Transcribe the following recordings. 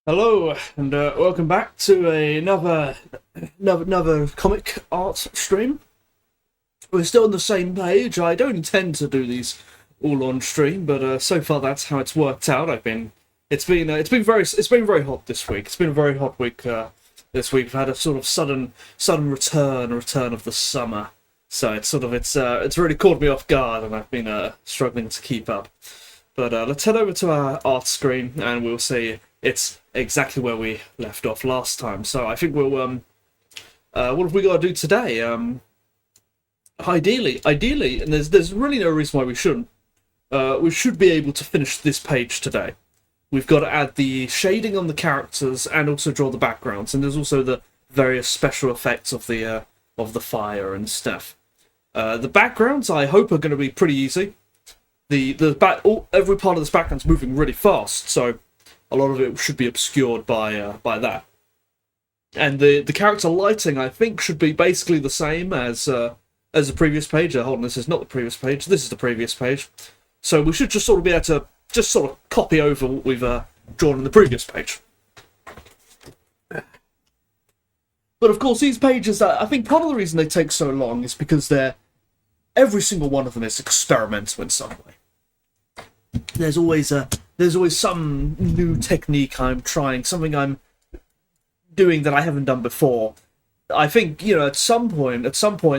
Hello and welcome back to another comic art stream. We're still on the same page. I don't intend to do these all on stream, but so far that's how it's worked out. It's been very hot this week. It's been a very hot week this week. We've had a sort of sudden return of the summer. So it's really caught me off guard, and I've been struggling to keep up. But let's head over to our art screen, and we'll see it's exactly where we left off last time. So I think we'll what have we got to do today? Ideally, and there's really no reason why we shouldn't. We should be able to finish this page today. We've got to add the shading on the characters and also draw the backgrounds, and there's also the various special effects of the fire and stuff. The backgrounds I hope are going to be pretty easy. Every part of this background's moving really fast, so a lot of it should be obscured by that. And the character lighting, I think, should be basically the same as the previous page. Hold on, this is not the previous page. This is the previous page. So we should just sort of be able to just sort of copy over what we've drawn in the previous page. But of course, these pages, I think part of the reason they take so long is because every single one of them is experimental in some way. There's always some new technique I'm trying, something I'm doing that I haven't done before. I think, at some point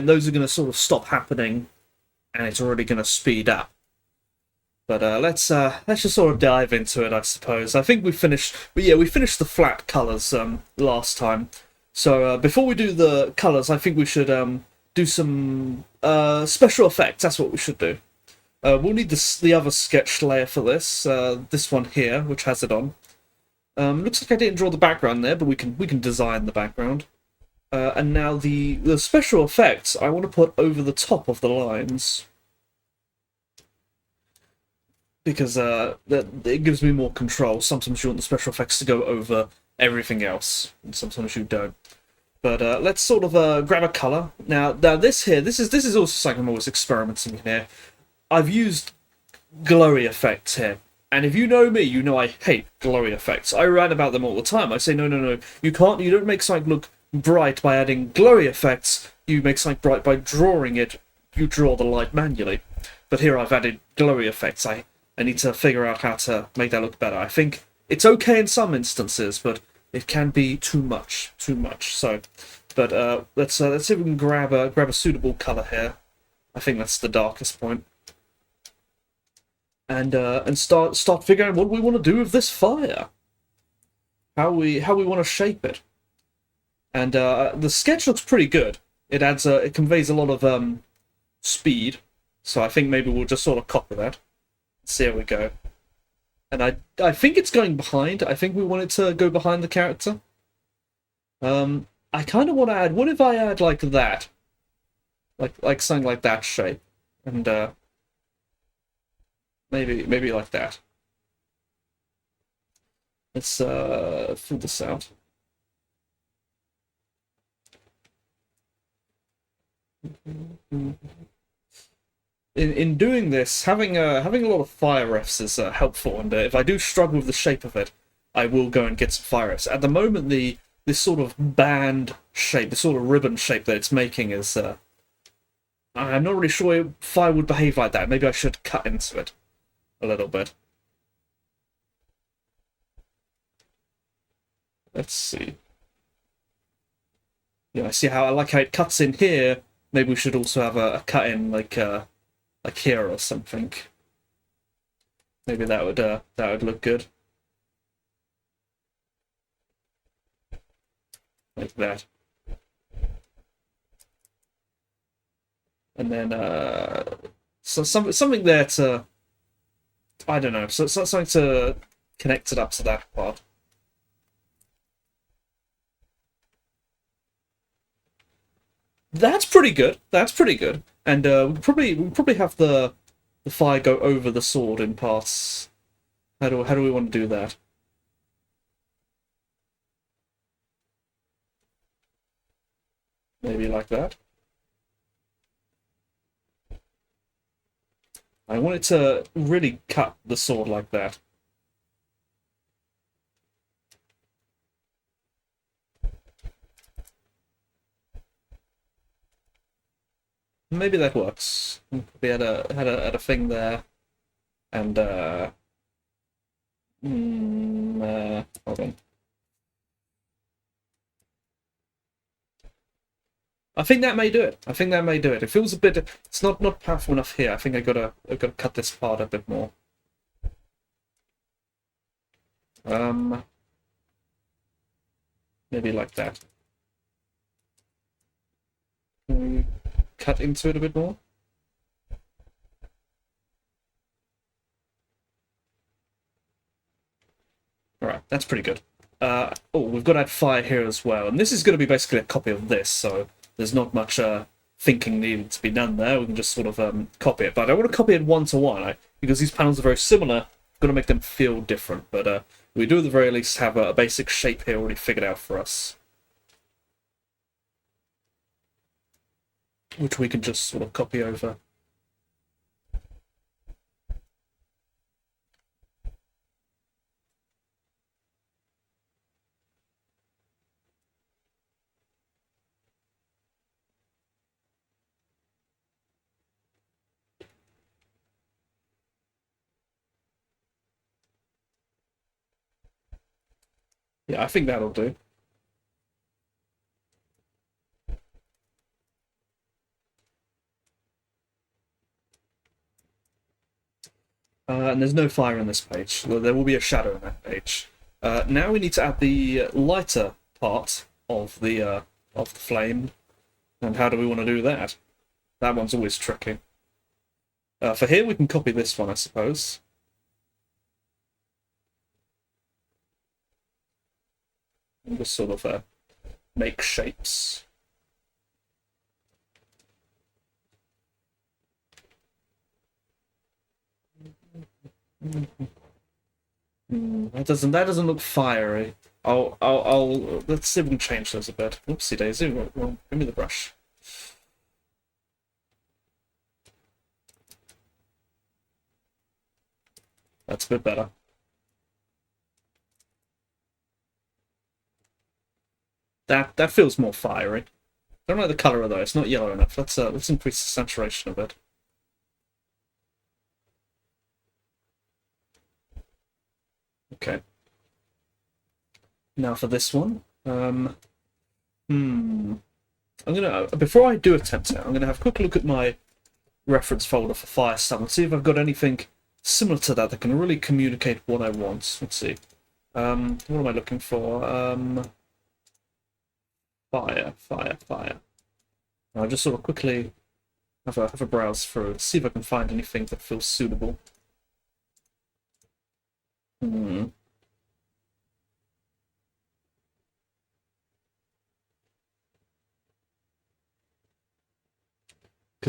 those are going to sort of stop happening, and it's already going to speed up. But let's just sort of dive into it, I suppose. I think we finished the flat colours last time. So before we do the colours, I think we should do some special effects. That's what we should do. We'll need the other sketch layer for this. This one here, which has it on. Looks like I didn't draw the background there, but we can design the background. And now the special effects I want to put over the top of the lines, because it gives me more control. Sometimes you want the special effects to go over everything else, and sometimes you don't. But let's sort of grab a color. Now this is also something I'm always experimenting in here. I've used glowy effects here, and if you know me, you know I hate glowy effects. I rant about them all the time. I say no, you don't make something look bright by adding glowy effects. You make something bright by drawing it. You draw the light manually. But here I've added glowy effects. I need to figure out how to make that look better. I think it's okay in some instances, but it can be too much. So, but let's see if we can grab a suitable color here. I think that's the darkest point. And start figuring out what we want to do with this fire. How we want to shape it. And the sketch looks pretty good. It conveys a lot of speed. So I think maybe we'll just sort of copy that. See how we go. And I think it's going behind. I think we want it to go behind the character. I kind of want to add. What if I add like that, like something like that shape, and maybe like that. Let's fill this out. In doing this, having a lot of fire refs is helpful, and if I do struggle with the shape of it, I will go and get some fire refs. At the moment, this sort of band shape, this sort of ribbon shape that it's making is I'm not really sure fire would behave like that. Maybe I should cut into it a little bit. Let's see. Yeah, I see how I like how it cuts in here. Maybe we should also have a cut in like here or something. Maybe that would look good. Like that. And then so something there to, I don't know, so something to connect it up to that part. That's pretty good. That's pretty good. And we'll probably have the fire go over the sword in parts. How do we want to do that? Maybe like that. I want it to really cut the sword like that. maybe that works. We had a thing there, and hold on. I think that may do it. I think that may do it. It feels a bit. It's not powerful enough here. I think I gotta cut this part a bit more. Um, maybe like that. Can we cut into it a bit more? Alright, that's pretty good. Oh, we've got to add fire here as well, and this is going to be basically a copy of this, so there's not much thinking needed to be done there. We can just sort of copy it, but I want to copy it one to one because these panels are very similar. I've got to make them feel different, but we do at the very least have a basic shape here already figured out for us, which we can just sort of copy over. Yeah, I think that'll do. And there's no fire on this page. Well, there will be a shadow on that page. Now we need to add the lighter part of the flame. And how do we want to do that? That one's always tricky. For here, we can copy this one, I suppose. And just sort of make shapes. That doesn't look fiery. I'll let's see if we can change those a bit. Oopsie daisy. Well, give me the brush. That's a bit better. That feels more fiery. I don't like the color of though. It's not yellow enough. Let's increase the saturation a bit. Okay. Now for this one. I'm gonna before I do attempt it, I'm gonna have a quick look at my reference folder for fire stuff and see if I've got anything similar to that that can really communicate what I want. Let's see. What am I looking for? Fire. I'll just sort of quickly have a browse through, see if I can find anything that feels suitable. Because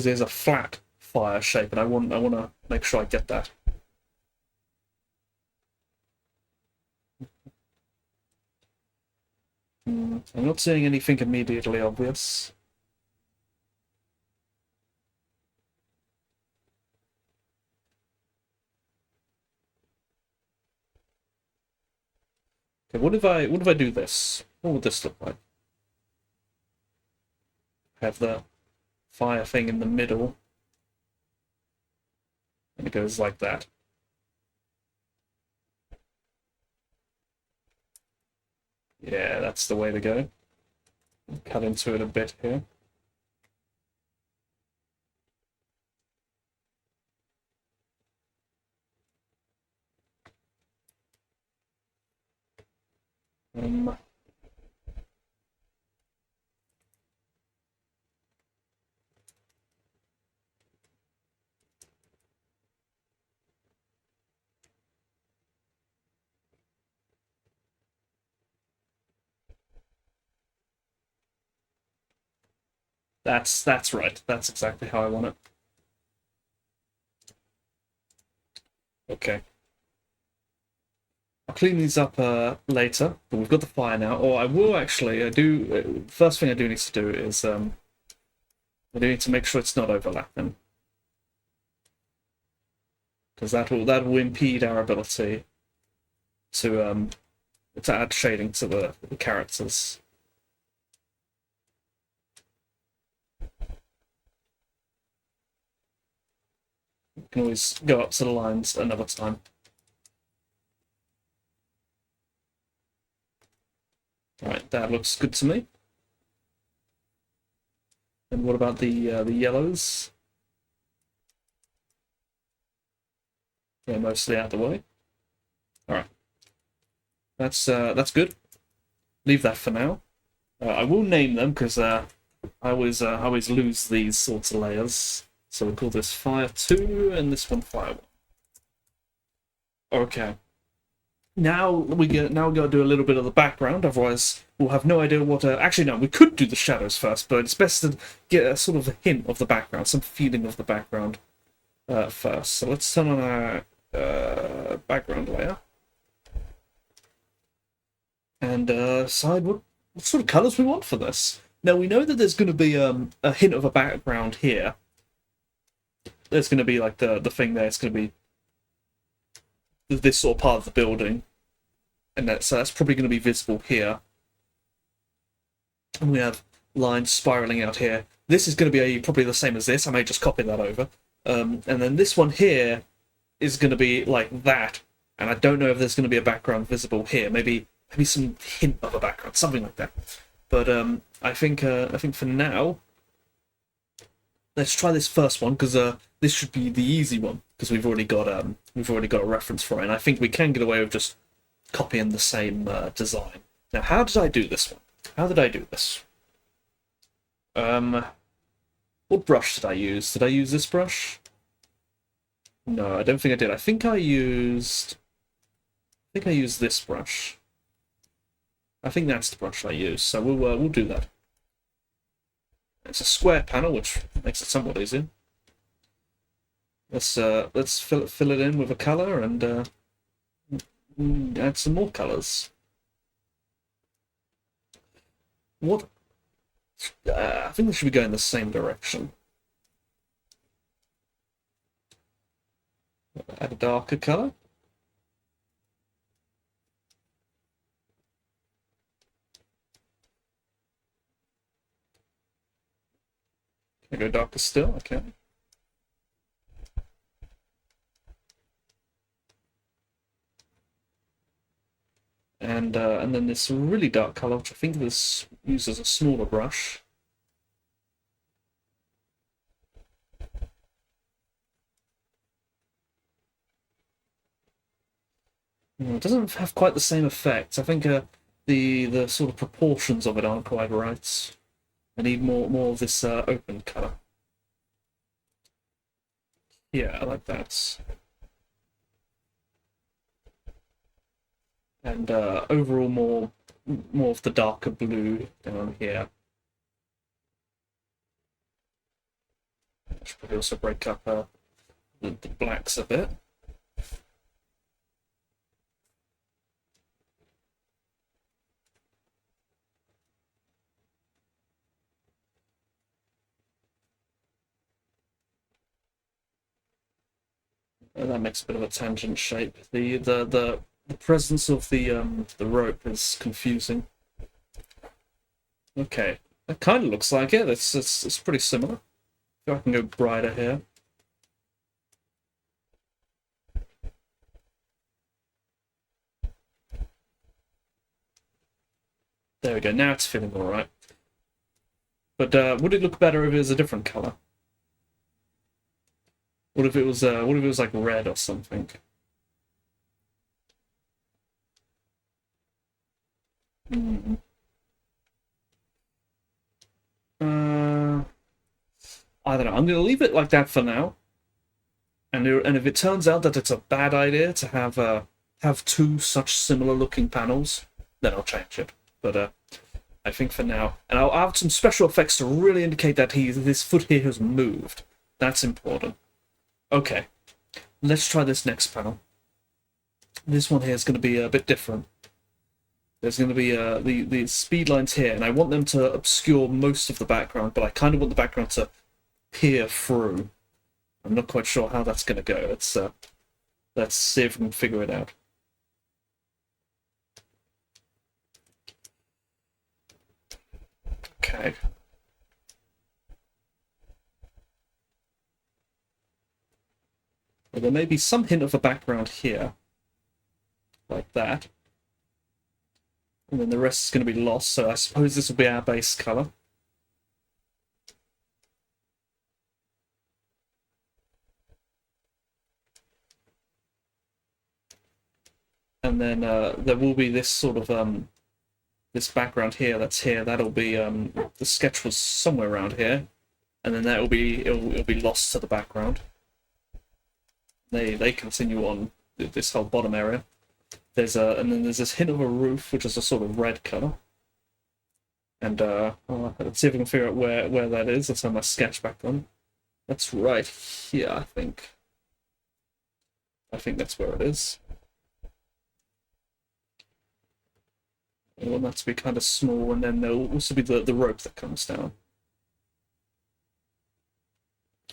there's a flat fire shape, and I want to make sure I get that. I'm not seeing anything immediately obvious. Okay, what if I do this? What would this look like? Have the fire thing in the middle, and it goes like that. Yeah, that's the way to go. Cut into it a bit here. That's right. That's exactly how I want it. Okay. I'll clean these up later, but we've got the fire now. Or I will actually. I do. First thing I do need to do is I do need to make sure it's not overlapping, because that will impede our ability to add shading to the characters. can always go up to the lines another time. Right, that looks good to me. And what about the yellows? Yeah, mostly out the way. All right, that's good. Leave that for now. I will name them because I always lose these sorts of layers. So we'll call this Fire 2 and this one Fire 1. Okay. Now we got to do a little bit of the background, otherwise we'll have no idea what. Actually, no, we could do the shadows first, but it's best to get a sort of a hint of the background, some feeling of the background first. So let's turn on our background layer and decide what sort of colours we want for this. Now we know that there's going to be a hint of a background here. There's going to be like the thing there. It's going to be this sort of part of the building, and that's probably going to be visible here. And we have lines spiraling out here. This is going to be probably the same as this. I may just copy that over. And then this one here is going to be like that. And I don't know if there's going to be a background visible here. Maybe some hint of a background, something like that. But I think for now, let's try this first one because this should be the easy one because we've already got a reference for it, and I think we can get away with just copying the same design. Now, how did I do this one? How did I do this? What brush did I use? Did I use this brush? No, I don't think I did. I think I used this brush. I think that's the brush I used. So we'll do that. It's a square panel, which makes it somewhat easier. Let's fill it in with a color and add some more colors. What? I think they should be going the same direction. Add a darker color. Can I go darker still? Okay. And then this really dark color, which I think this uses a smaller brush. It doesn't have quite the same effect. I think the sort of proportions of it aren't quite right. I need more of this open color. Yeah, I like that. And overall more of the darker blue down here. I should probably also break up the blacks a bit. And that makes a bit of a tangent shape. The presence of the rope is confusing. Okay, that kind of looks like it. It's pretty similar. I can go brighter here. There we go. Now it's feeling all right. But would it look better if it was a different color? What if it was like red or something? Mm. I don't know. I'm going to leave it like that for now. And if it turns out that it's a bad idea to have two such similar looking panels, then I'll change it. But I think for now, and I'll add some special effects to really indicate that this foot here has moved. That's important. Okay, let's try this next panel. This one here is going to be a bit different. There's going to be the speed lines here, and I want them to obscure most of the background, but I kind of want the background to peer through. I'm not quite sure how that's going to go. Let's see if we can figure it out. Okay. there may be some hint of a background here, like that. And then the rest is going to be lost, so I suppose this will be our base color. And then there will be this sort of this background here that's here. That'll be the sketch was somewhere around here, and then that'll be it'll be lost to the background. They continue on this whole bottom area. And then there's this hint of a roof, which is a sort of red color. And let's see if we can figure out where that is. Let's have my sketch back on. That's right here, I think. I think that's where it is. I want that to be kind of small, and then there'll also be the rope that comes down.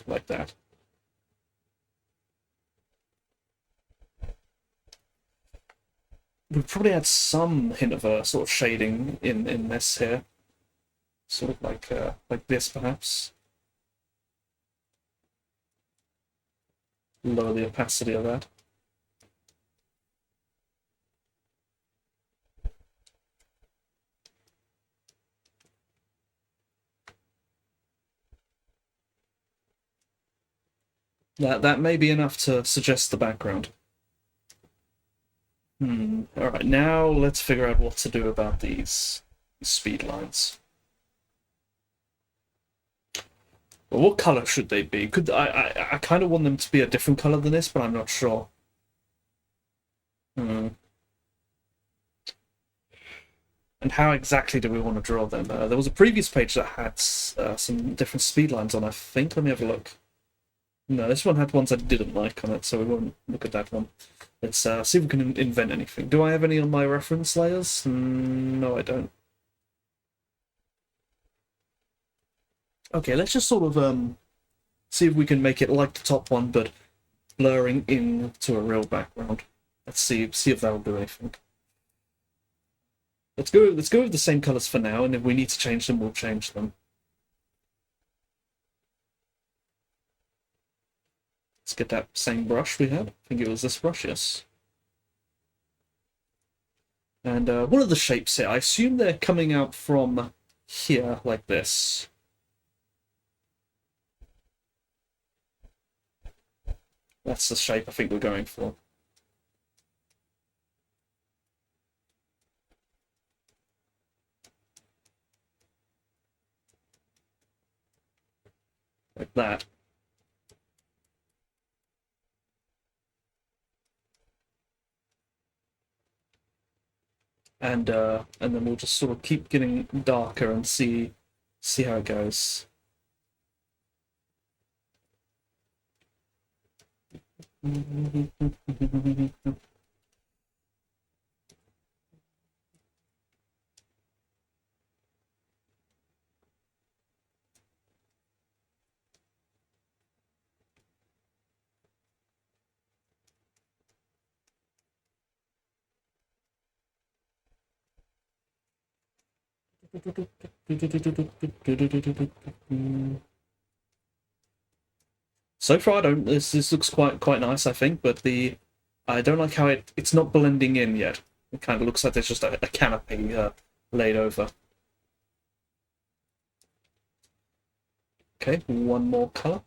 Like that. We've probably had some hint of a sort of shading in this here. Sort of like this, perhaps. Lower the opacity of that. That may be enough to suggest the background. Alright, now let's figure out what to do about these speed lines. Well, what color should they be? I kind of want them to be a different color than this, but I'm not sure. And how exactly do we want to draw them? There was a previous page that had some different speed lines on, I think. Let me have a look. No, this one had ones I didn't like on it, so we won't look at that one. Let's see if we can invent anything. Do I have any on my reference layers? No, I don't. Okay, let's just sort of see if we can make it like the top one, but blurring into a real background. Let's see if that'll do anything. Let's go with the same colors for now, and if we need to change them, we'll change them. Let's get that same brush we had. I think it was this brush, yes. And one of the shapes here, I assume they're coming out from here, like this. That's the shape I think we're going for. Like that. And then we'll just sort of keep getting darker and see how it goes. So far, I don't. This looks quite nice, I think, but I don't like how it's not blending in yet. It kind of looks like there's just a canopy laid over. Okay, one more color.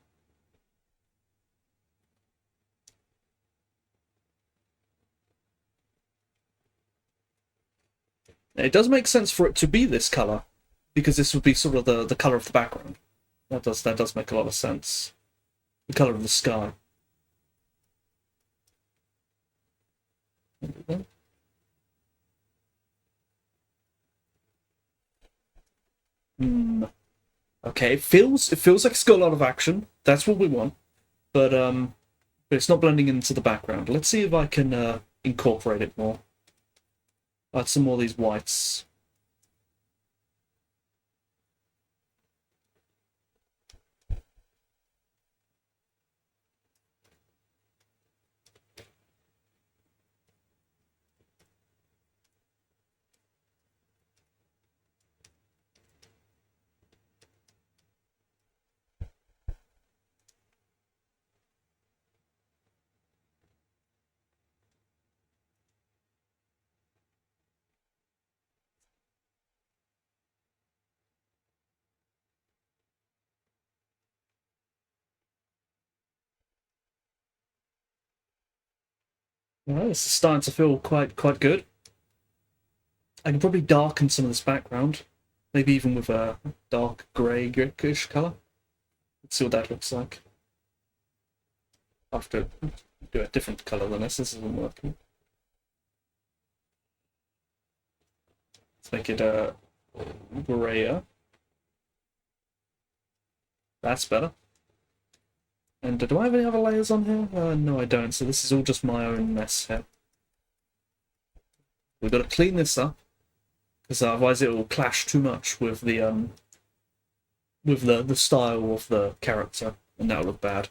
It does make sense for it to be this color, because this would be sort of the color of the background. That does make a lot of sense. The color of the sky. Okay, it feels like it's got a lot of action. That's what we want, but it's not blending into the background. Let's see if I can incorporate it more. Add some more of these whites. Well, this is starting to feel quite good. I can probably darken some of this background, maybe even with a dark greyish colour. Let's see what that looks like. I have to do a different colour than this. This isn't working. Let's make it greyer. That's better. And do I have any other layers on here? No, I don't. So this is all just my own mess here. We've got to clean this up, because otherwise it will clash too much with the style of the character, and that'll look bad.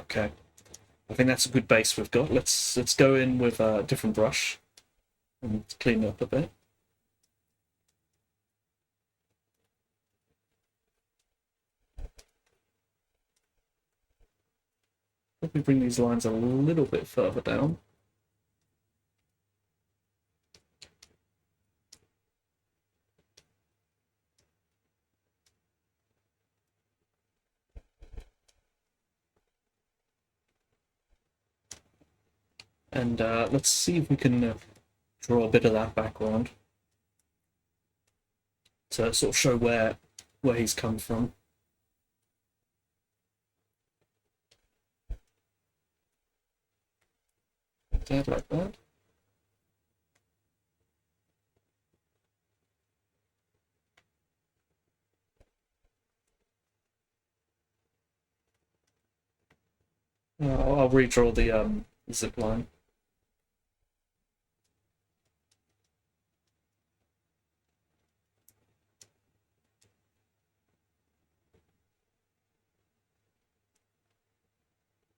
Okay, I think that's a good base we've got. Let's go in with a different brush and clean it up a bit. Let me bring these lines a little bit further down. And let's see if we can draw a bit of that background to sort of show where he's come from. Like that. I'll redraw the zip line.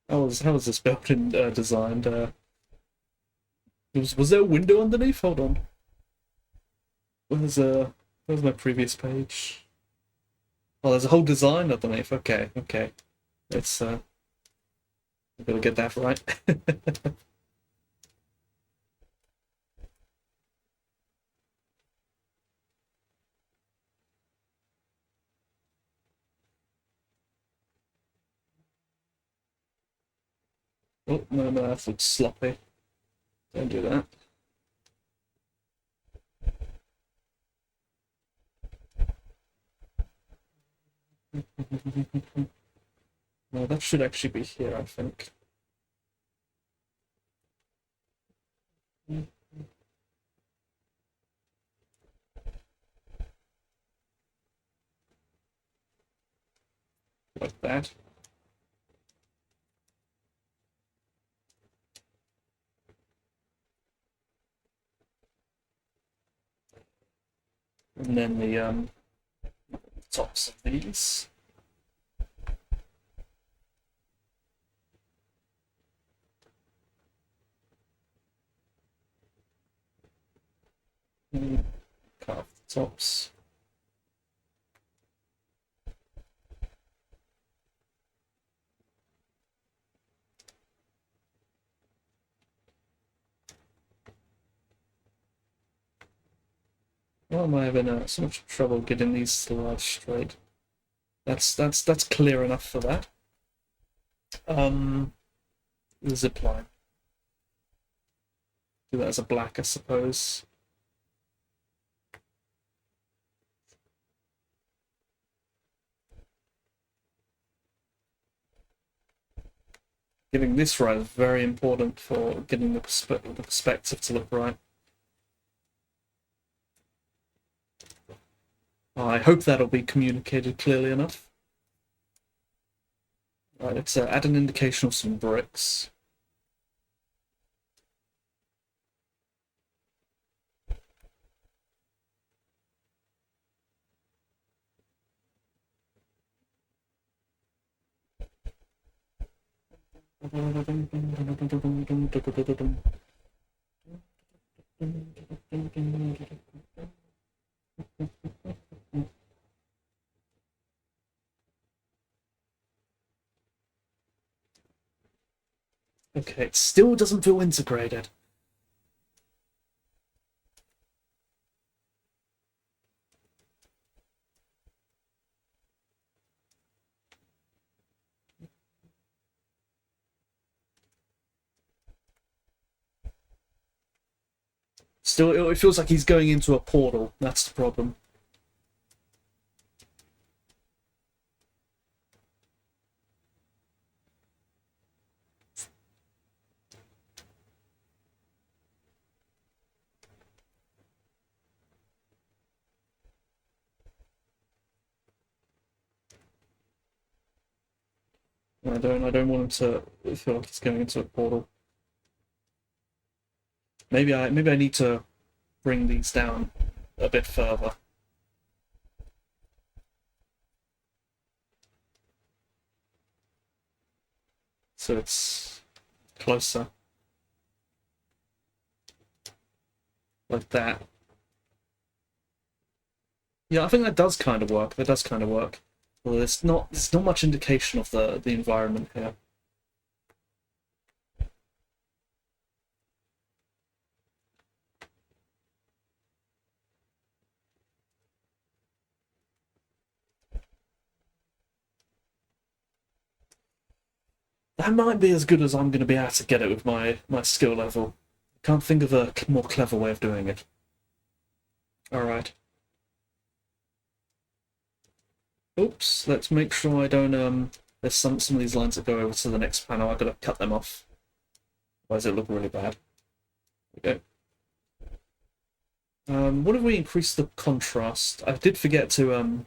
How was this building designed? Was there a window underneath? Hold on. Where's my previous page? Oh, there's a whole design underneath. Okay, okay. Let's I've got to get that right. Oh, no, that looks sloppy. Don't do that. No, that should actually be here, I think. Like that. And then the tops of these. Cut off the tops. Why am I having so much trouble getting these slides straight? That's clear enough for that. The zip line. Do that as a black, I suppose. Getting this right is very important for getting the perspective to look right. I hope that'll be communicated clearly enough. Right, let's add an indication of some bricks. Okay, it still doesn't feel integrated. Still, it feels like he's going into a portal. That's the problem. I don't want him to feel like he's going into a portal. Maybe I need to bring these down a bit further. So it's closer. Like that. Yeah, I think that does kind of work. That does kind of work. Well, there's not much indication of the environment here. That might be as good as I'm going to be able to get it with my skill level. Can't think of a more clever way of doing it. Alright. Oops, let's make sure I don't, there's some of these lines that go over to the next panel, I've got to cut them off. Otherwise it look really bad. There we go. What if we increase the contrast? I did forget to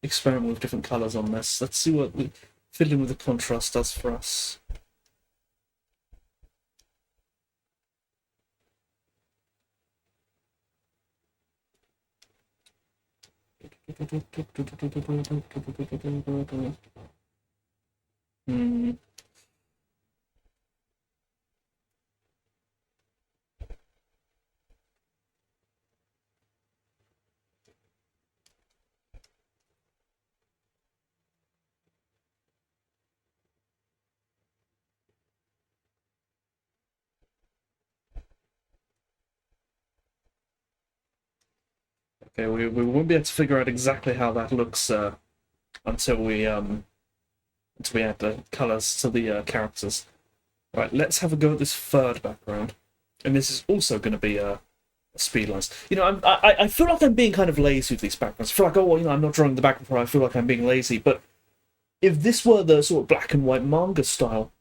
experiment with different colours on this. Let's see what fiddling with the contrast does for us. Hmm. Okay, we won't be able to figure out exactly how that looks until we add the colours to the characters. Right, let's have a go at this third background, and this is also going to be speed lines. You know, I feel like I'm being kind of lazy with these backgrounds. I feel like, oh, well, I'm not drawing the background for it. I feel like I'm being lazy. But if this were the sort of black and white manga style,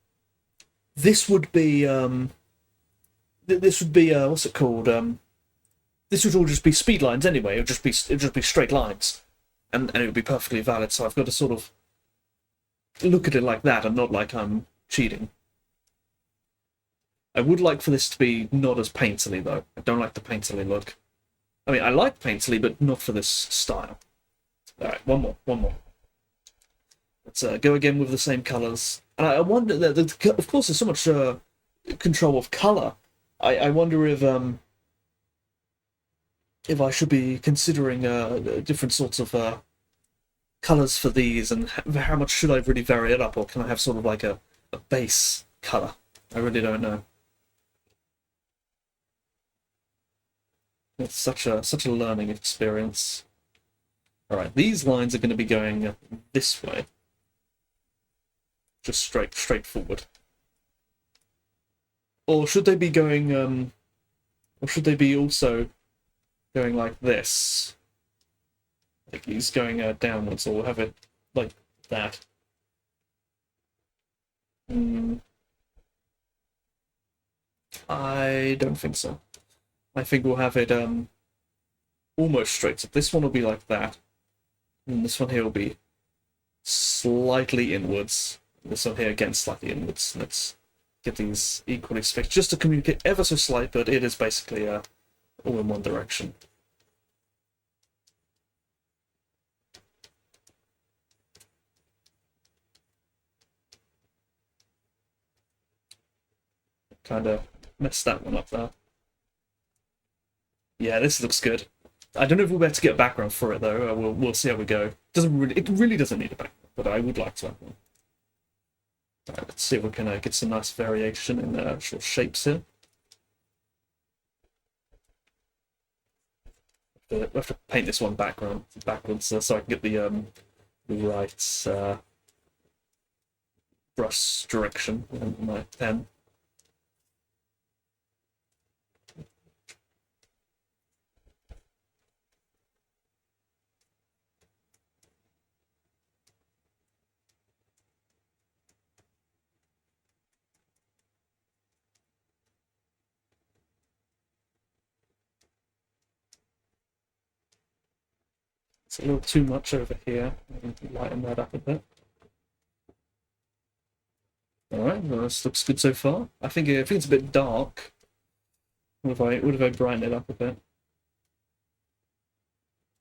this would be what's it called? This would all just be speed lines anyway. It would just be straight lines, and it would be perfectly valid. So I've got to sort of look at it like that, and not like I'm cheating. I would like for this to be not as painterly, though. I don't like the painterly look. I mean, I like painterly, but not for this style. Alright, one more. Let's go again with the same colours. And I wonder, of course, there's so much control of colour. I wonder if I should be considering different sorts of colours for these, and how much should I really vary it up, or can I have sort of like a base colour? I really don't know. It's such a learning experience. All right, these lines are going to be going this way, just straight forward. Or should they be going? Or should they be also going like this? Like he's going downwards, or have it like that? Mm, I don't think so. I think we'll have it almost straight. So this one will be like that, and this one here will be slightly inwards. This one here again slightly inwards. Let's get these equally spaced, just to communicate ever so slight, but it is basically all in one direction. Kind of messed that one up there. Yeah, this looks good. I don't know if we'll be able to get a background for it though. We'll see how we go. It really doesn't need a background, but I would like to have one. Alright, let's see if we can get some nice variation in the actual shapes here. We have to paint this one backwards so I can get the right brush direction in my pen. It's a little too much over here. Lighten that up a bit. Alright, well, this looks good so far. I think it's a bit dark. What if I brighten it up a bit?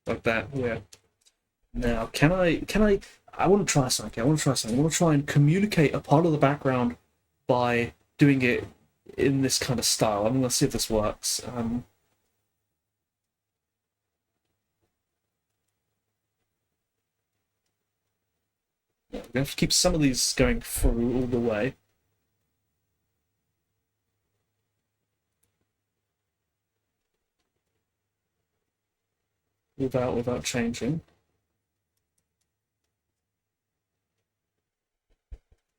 Like that, yeah. Now, I want to try something. I want to try and communicate a part of the background by doing it in this kind of style. I'm going to see if this works. Yeah, we're going to have to keep some of these going through all the way. Without changing.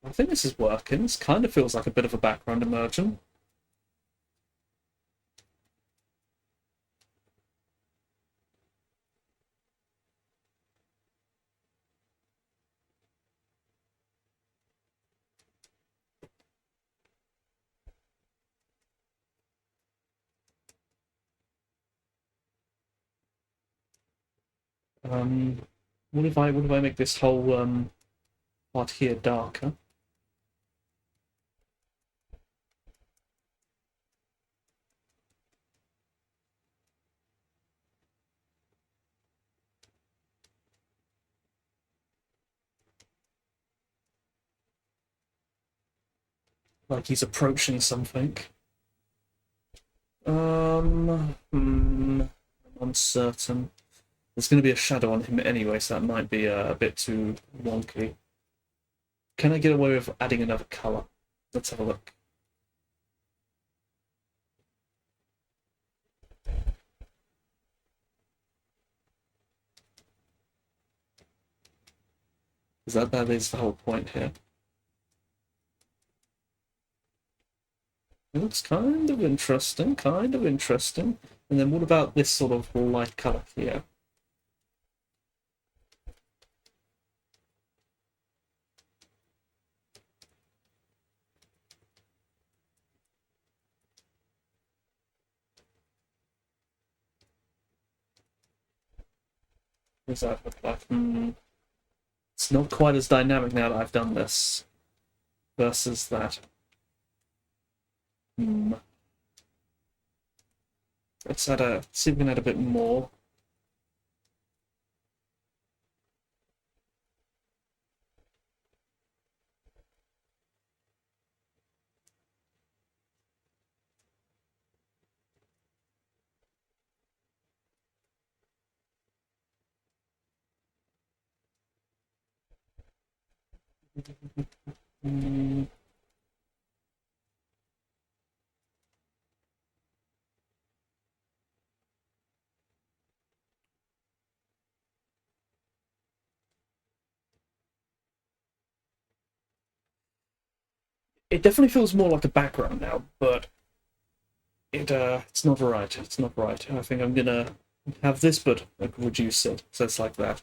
I think this is working. This kind of feels like a bit of a background emerging. What if I make this whole part here darker? Like he's approaching something. I'm uncertain. There's going to be a shadow on him anyway, so that might be a bit too wonky. Can I get away with adding another colour? Let's have a look. That is the whole point here. It looks kind of interesting, kind of interesting. And then what about this sort of light colour here? What does that look like? It's not quite as dynamic now that I've done this versus that. Let's see if we can add a bit more. It definitely feels more like a background now, but it's not right. It's not right. I think I'm gonna have this, but reduce it, so it's like that.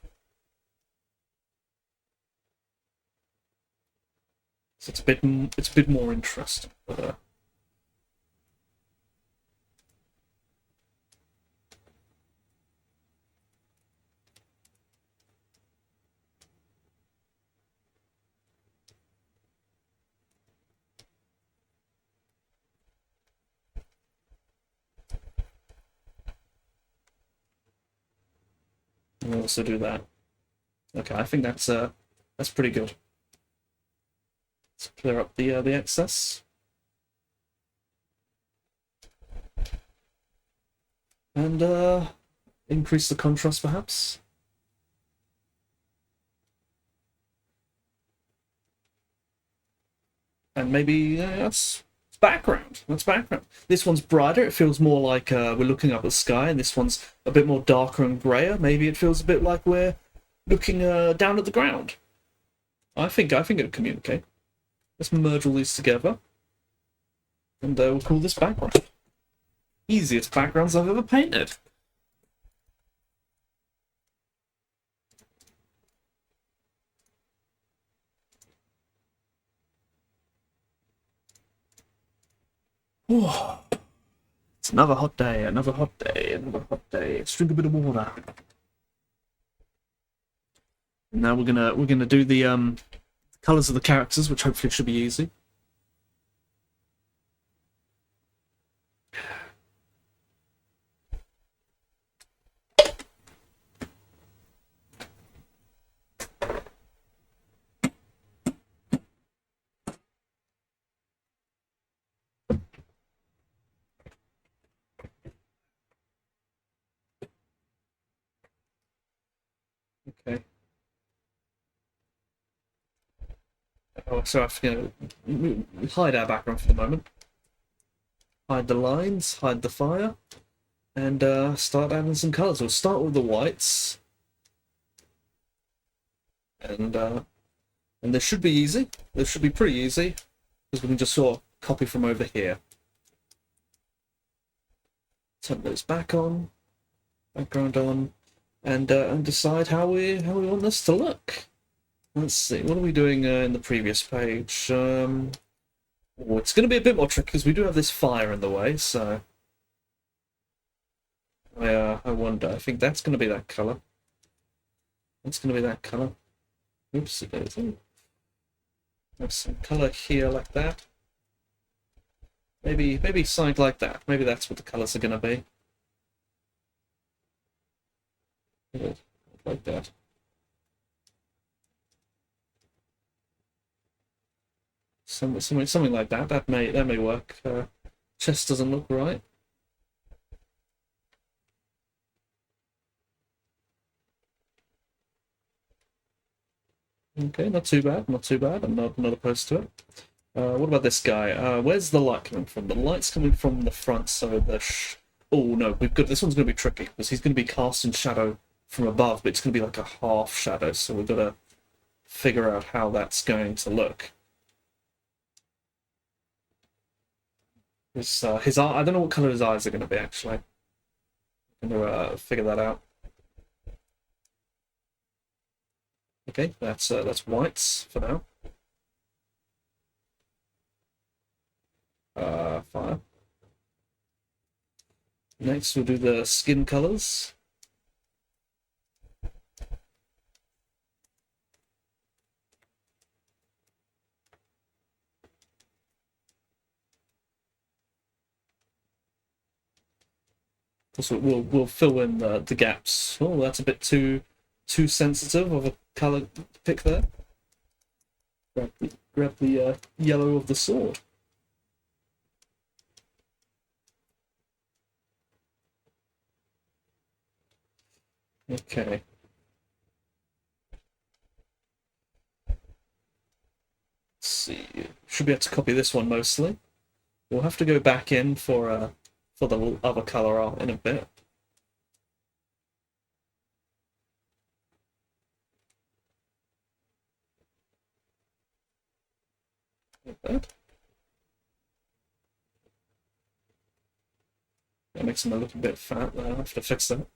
So it's a bit more interesting. But, I'll also do that. Okay, I think that's pretty good. Let's clear up the excess. And increase the contrast perhaps. And maybe that's background. That's background. This one's brighter. It feels more like we're looking up at the sky, and this one's a bit more darker and grayer. Maybe it feels a bit like we're looking down at the ground. I think it'll communicate. Let's merge all these together, and we'll call this background. Easiest backgrounds I've ever painted. Oh, it's another hot day, another hot day, another hot day. Let's drink a bit of water. Now we're gonna do the colors of the characters, which hopefully should be easy. Okay. Oh, so I have to hide our background for the moment. Hide the lines, hide the fire, and start adding some colors. We'll start with the whites, and this should be easy. This should be pretty easy because we can just sort of copy from over here. Turn those back on, background on, and decide how we want this to look. Let's see. What are we doing in the previous page? Oh, it's going to be a bit more tricky because we do have this fire in the way. So I wonder. I think that's going to be that color. That's going to be that color. Oops, there's some color here like that. Maybe something like that. Maybe that's what the colors are going to be. Like that. Something like that. That may work. Chest doesn't look right. Okay, not too bad. Not too bad. I'm not opposed to it. What about this guy? Where's the light coming from? The light's coming from the front, so the oh no, we've got this one's going to be tricky because he's going to be casting shadow from above, but it's going to be like a half shadow. So we've got to figure out how that's going to look. His eye, I don't know what color his eyes are going to be actually. I'm going to figure that out. Okay, that's whites for now. Fire. Next, we'll do the skin colors. Also, we'll fill in the gaps. Oh, that's a bit too sensitive of a color pick there. Grab the yellow of the sword. Okay. Let's see. Should be able to copy this one mostly. We'll have to go back in for the other color in a bit. Like that. That makes them look a bit fat there. I'll have to fix that.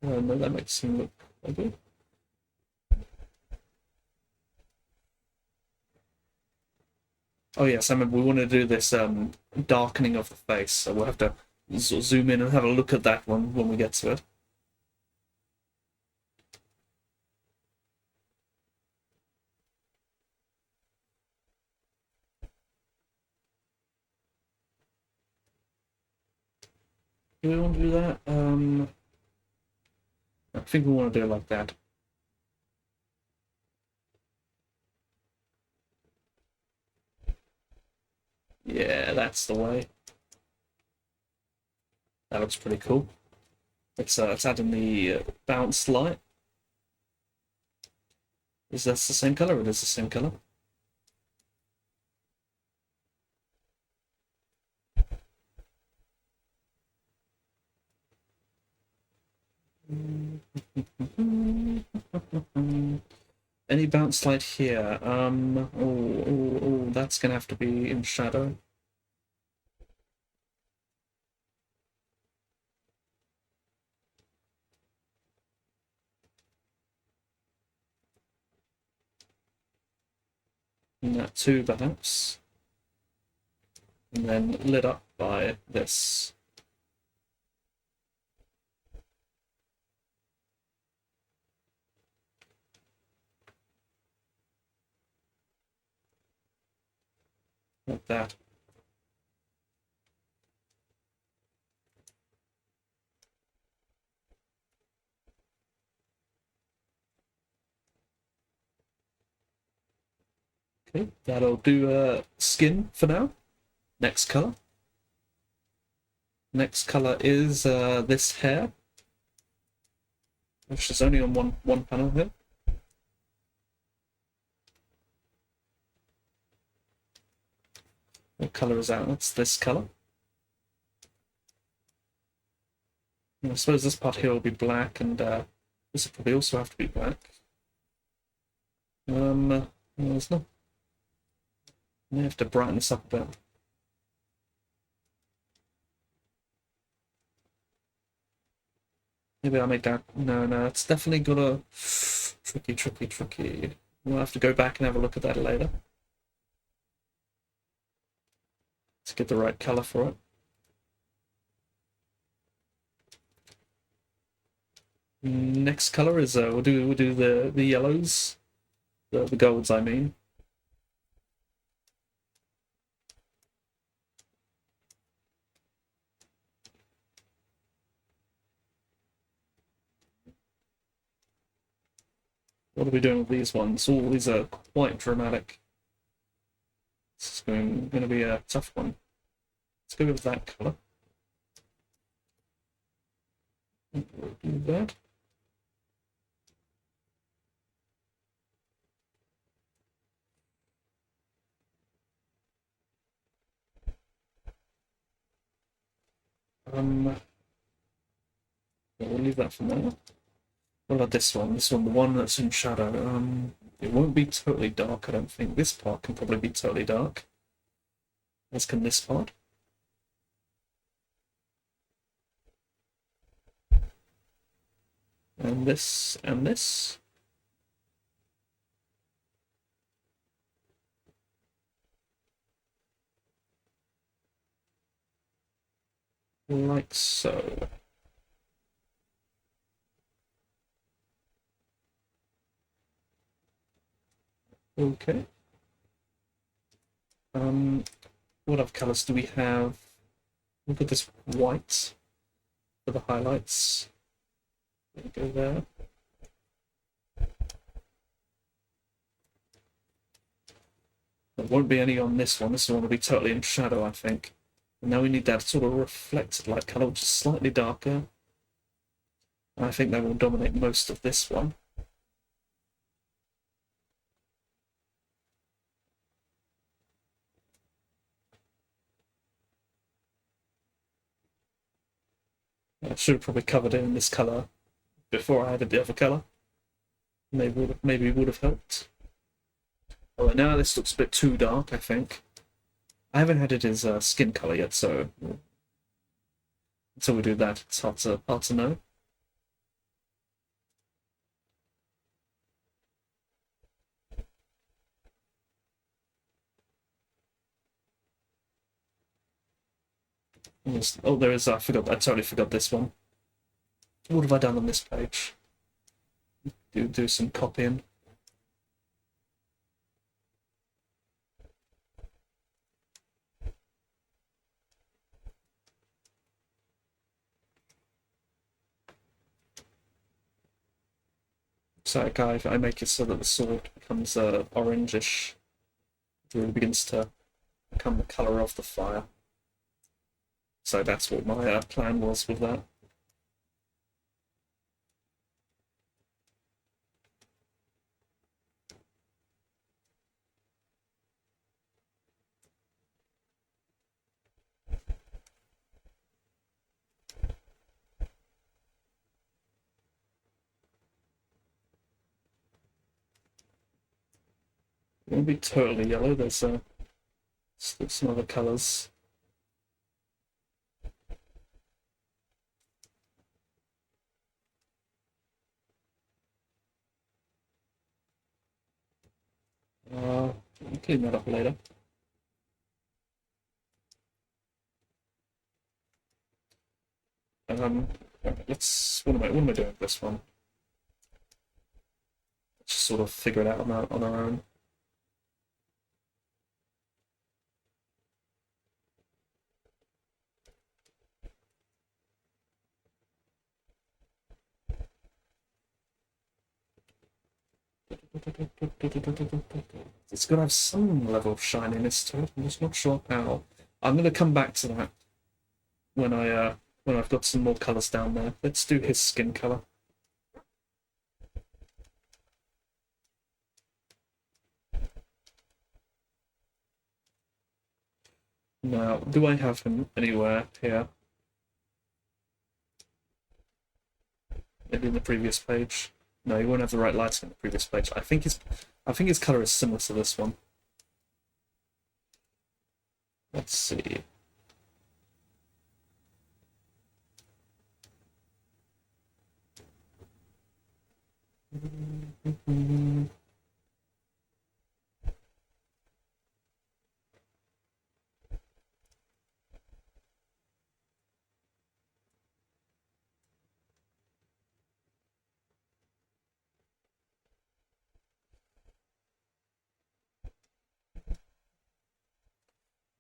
No, that makes him look ugly. Oh yes, I remember we want to do this darkening of the face, so we'll have to sort of zoom in and have a look at that one when we get to it. Do we want to do that? I think we want to do it like that. Yeah, that's the way. That looks pretty cool. Let's add in the bounce light. Is that the same color? It is the same color. Any bounce light here? Oh, that's gonna have to be in shadow. And that too, perhaps. And then lit up by this. like that. Okay, that'll do skin for now. Next color. Next color is this hair, which is only on one panel here. What color is that? That's this color. And I suppose this part here will be black, and this will probably also have to be black. There's no. I have to brighten this up a bit. Maybe I'll make that. No, it's definitely gonna tricky. We'll have to go back and have a look at that later to get the right color for it. Next color is we'll do the yellows, the golds, I mean. What are we doing with these ones? Oh, these are quite dramatic. This is going to be a tough one. Let's go with that color. We'll do that. We'll leave that for now. What about this one? This one, the one that's in shadow. It won't be totally dark, I don't think. This part can probably be totally dark. As can this part. And this, and this. Like so. Okay. What other colors do we have? We'll put this white for the highlights. Go there. There won't be any on this one. This one will be totally in shadow, I think. And now we need that sort of reflected light color, which is slightly darker. And I think that will dominate most of this one. I should have probably covered it in this color before I added the other color. Maybe would have helped. Oh, now this looks a bit too dark, I think. I haven't added his skin color yet, so until we do that, it's hard to know. Oh, there is. I totally forgot this one. What have I done on this page? Do some copying. So I make it so that the sword becomes orangish. It really begins to become the color of the fire. So that's what my plan was with that. It won't be totally yellow. There's some other colors. I'll clean that up later. Let's. What am I doing with this one? Let's just sort of figure it out on our own. It's got to have some level of shininess to it. I'm just not sure how. I'm going to come back to that when I've got some more colours down there. Let's do his skin colour. Now, do I have him anywhere here? Maybe in the previous page. No, he won't have the right lighting on the previous page. I think his colour is similar to this one. Let's see.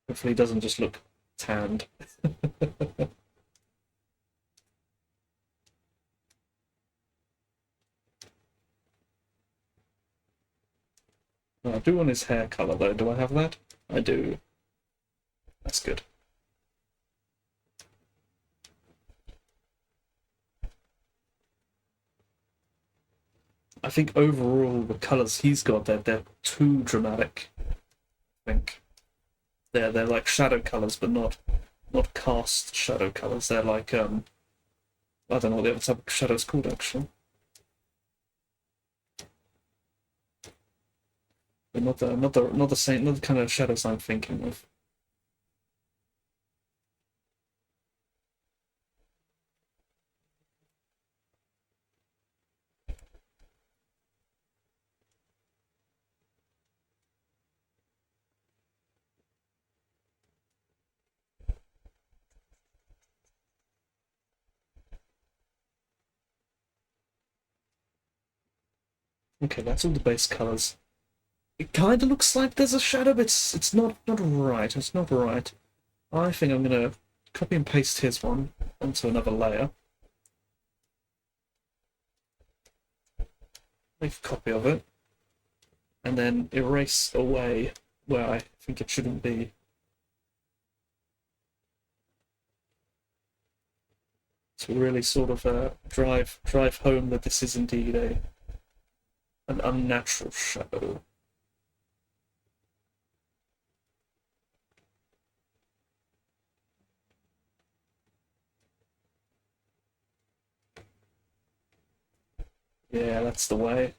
Hopefully he doesn't just look tanned. I do want his hair colour though. Do I have that? I do. That's good. I think overall the colours he's got, they're too dramatic. I think they're like shadow colours, but not cast shadow colours. They're like I don't know what the other type of shadow is called actually. But not the same, not the kind of shadows I'm thinking of. Okay, that's all the base colours. It kind of looks like there's a shadow, but it's not right. It's not right. I think I'm gonna copy and paste his one onto another layer. Make a copy of it, and then erase away where I think it shouldn't be. To really sort of drive home that this is indeed an unnatural shadow. Yeah, that's the way.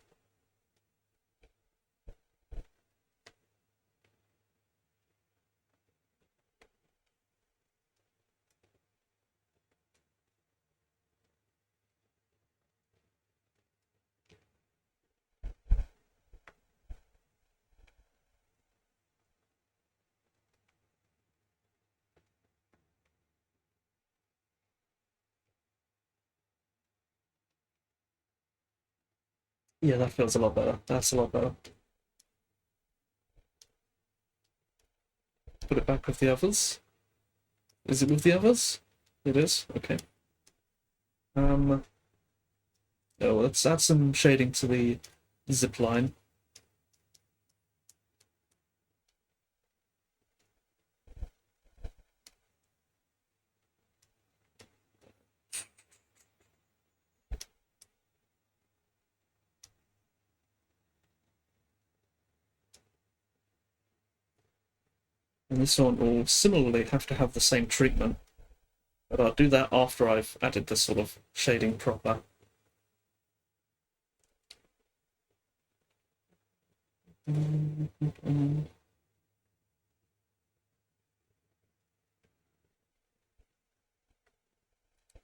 Yeah, that feels a lot better. That's a lot better. Put it back with the others. Is it with the others? It is? Okay. Oh, let's add some shading to the zip line. And this one will similarly have to have the same treatment. But I'll do that after I've added the sort of shading proper.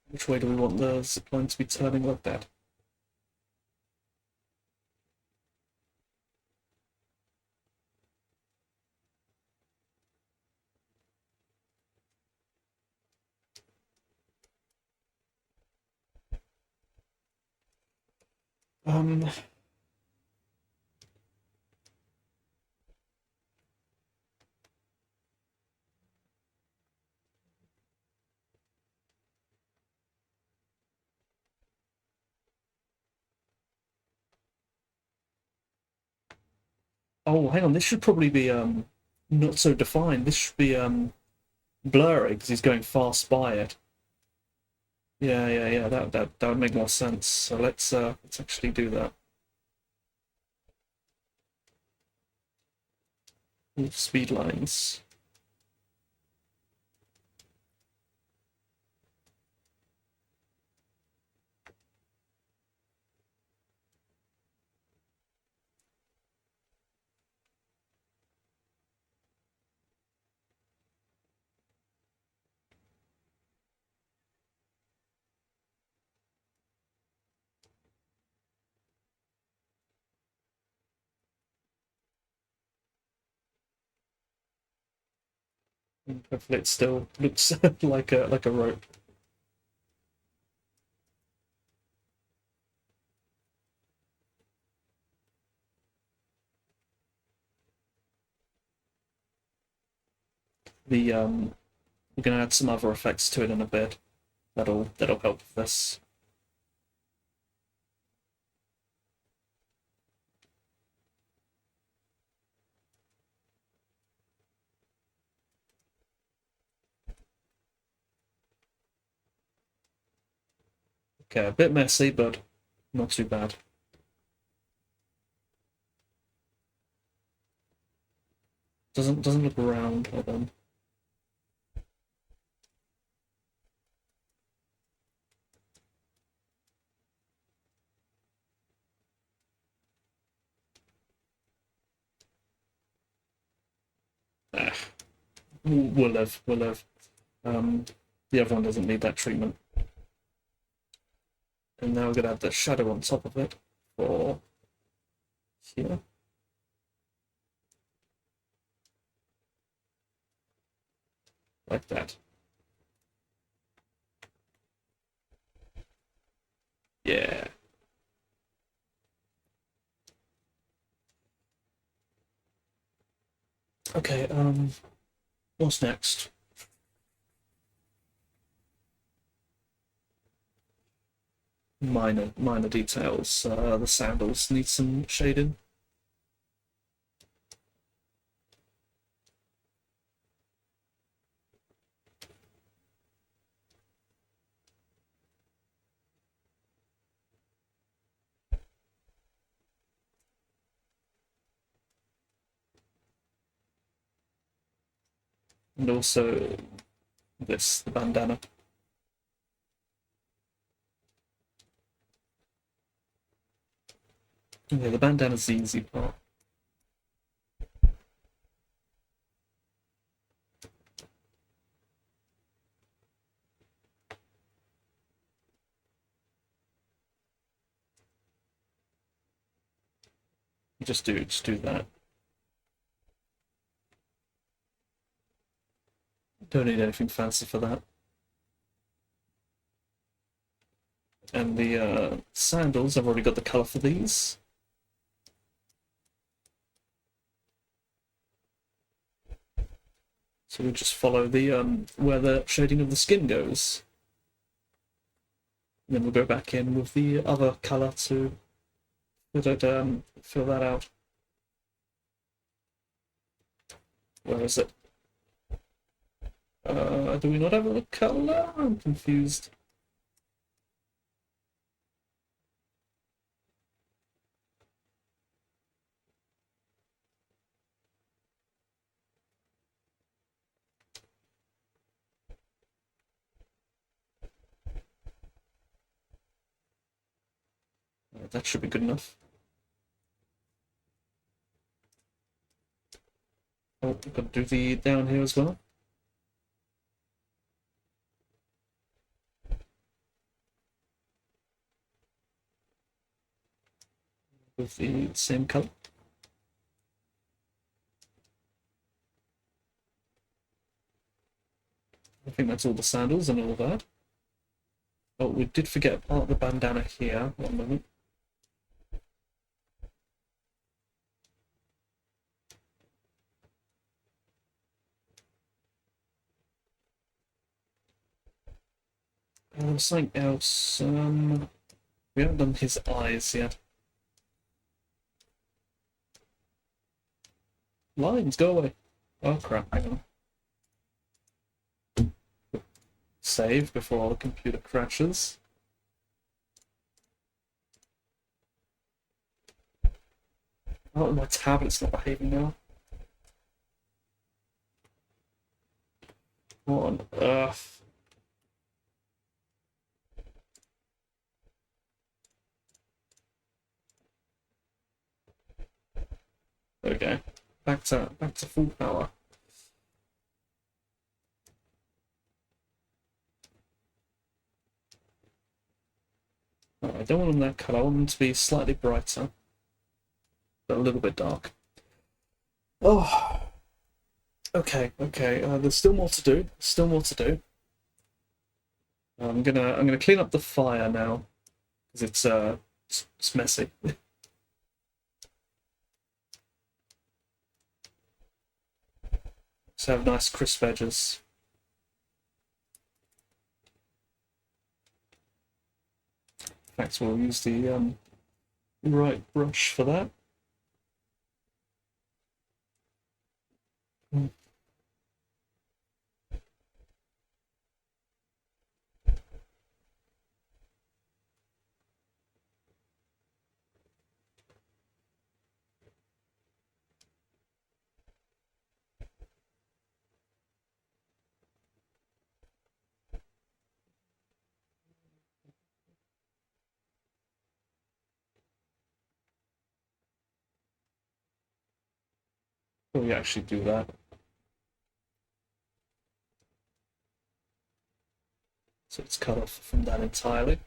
Which way do we want the zip line to be turning like that? Um, Oh, hang on. This should probably be not so defined. This should be blurry because he's going fast by it. Yeah, yeah, yeah. That would make more sense. So let's actually do that. Speed lines. And hopefully it still looks like a rope. The we're gonna add some other effects to it in a bit. That'll help with this. Okay, a bit messy, but not too bad. Doesn't look round. Hold on. Ah, we'll live. We'll live. Um, the other one doesn't need that treatment. And now we're gonna add the shadow on top of it for here. Like that. Yeah. Okay, what's next? Minor details. The sandals need some shading. And also the bandana. Yeah, the bandana's the easy part. Just do that. Don't need anything fancy for that. And the sandals, I've already got the colour for these. So we just follow the where the shading of the skin goes. And then we'll go back in with the other colour to fill that out. Where is it? Do we not have a colour? I'm confused. That should be good enough. Oh, we've got to do the down here as well. With the same colour. I think that's all the sandals and all of that. Oh, we did forget part of the bandana here. One moment. Something else. We haven't done his eyes yet. Lines, go away. Oh crap, hang on. Save before the computer crashes. Oh, my tablet's not behaving now. What on earth? Okay, back to full power. I don't want them that colour. I want them to be slightly brighter, but a little bit dark. Oh, okay. There's still more to do. Still more to do. I'm gonna clean up the fire now because it's messy. So have nice crisp edges. In fact, we'll use the right brush for that. We actually do that. So it's cut off from that entirely.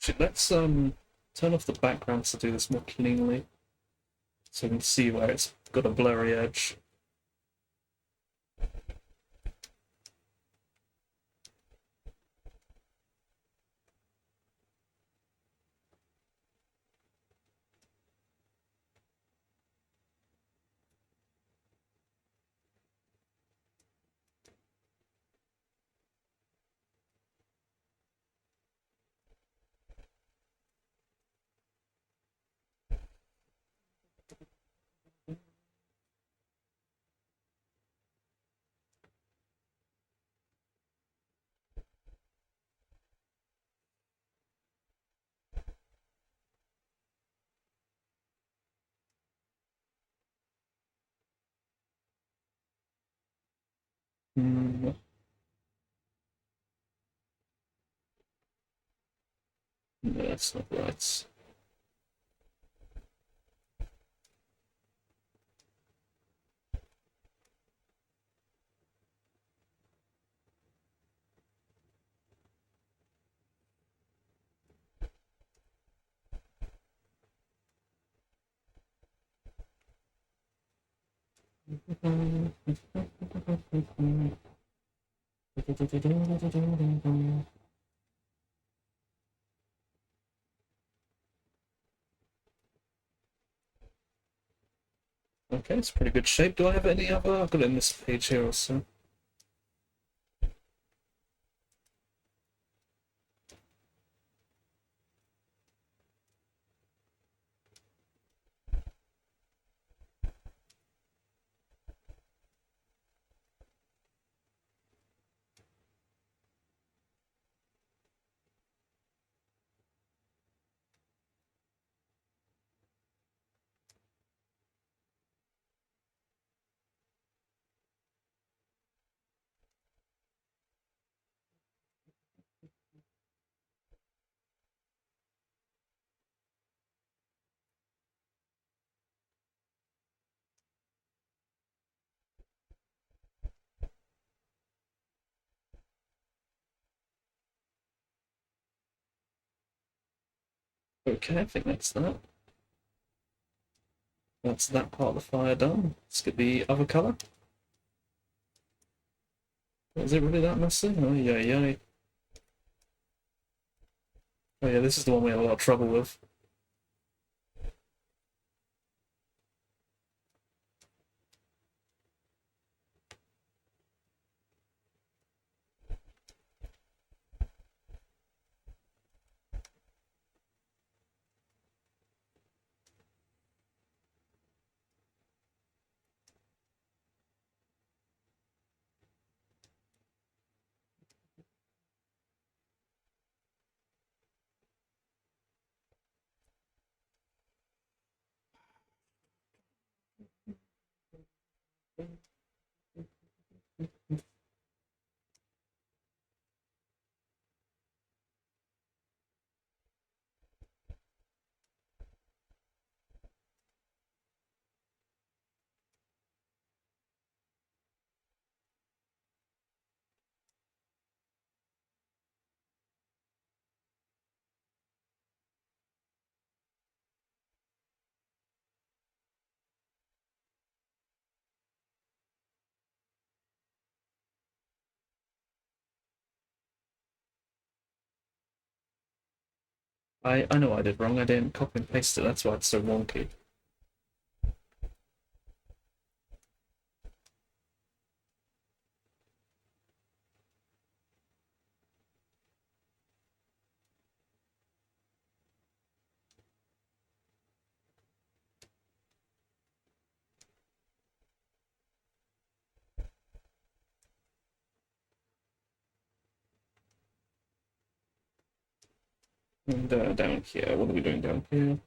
Actually, let's turn off the background to do this more cleanly, so we can see where it's got a blurry edge. Mm, no, that's not right. Okay, it's pretty good shape. Do I have any other? I've got it in this page here also. Okay, I think that's that. That's that part of the fire done. Let's get the other colour. Is it really that messy? Oh, yeah, yeah. Oh, yeah, this is the one we had a lot of trouble with. I know I did wrong. I didn't copy and paste it. That's why it's so wonky. And down here, what are we doing down here?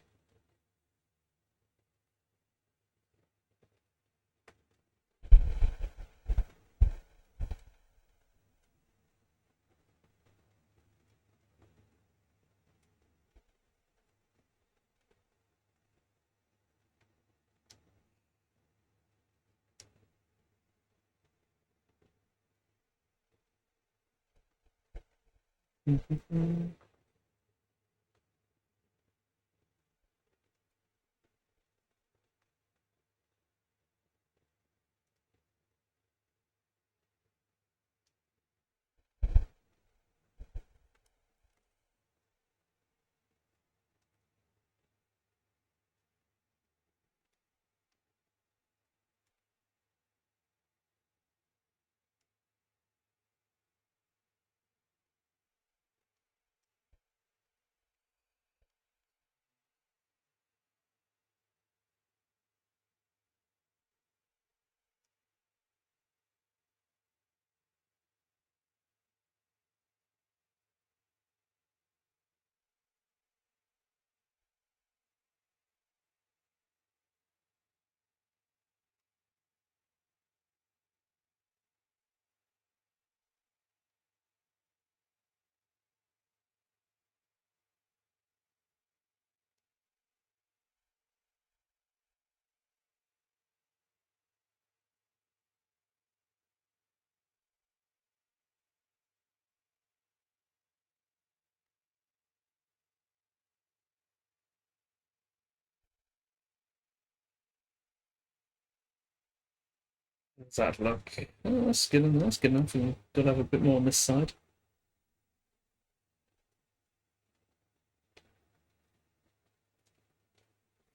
How's that look? Oh, that's good enough. That's good enough. We've got to have a bit more on this side.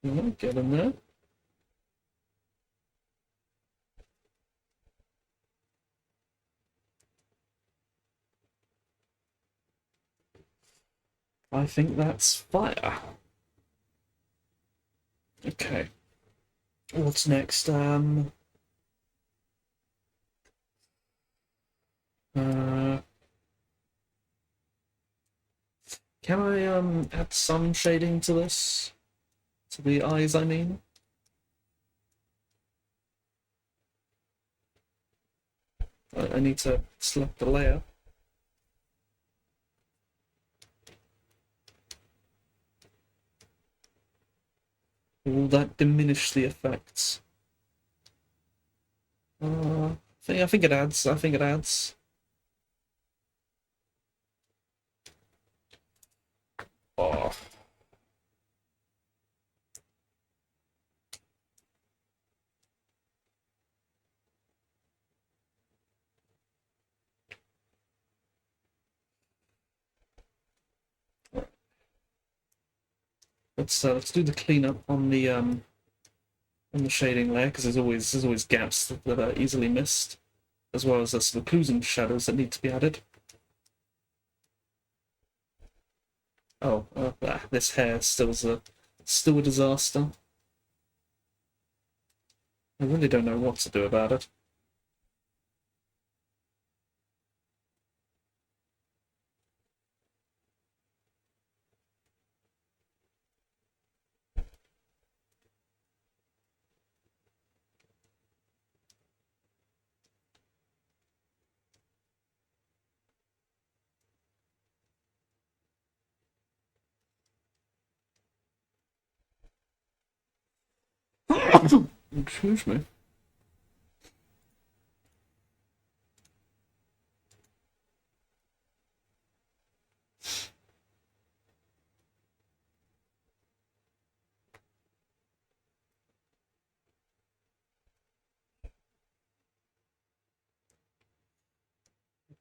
Get in there. I think that's fire. Okay. What's next? Uh, can I add some shading to this? To the eyes, I mean. I need to select the layer. Will that diminish the effects? I think it adds. I think it adds. Oh, let's do the cleanup on the shading layer, because there's always gaps that are easily missed, as well as the occlusion shadows that need to be added. Oh, this hair still a disaster. I really don't know what to do about it. Excuse me.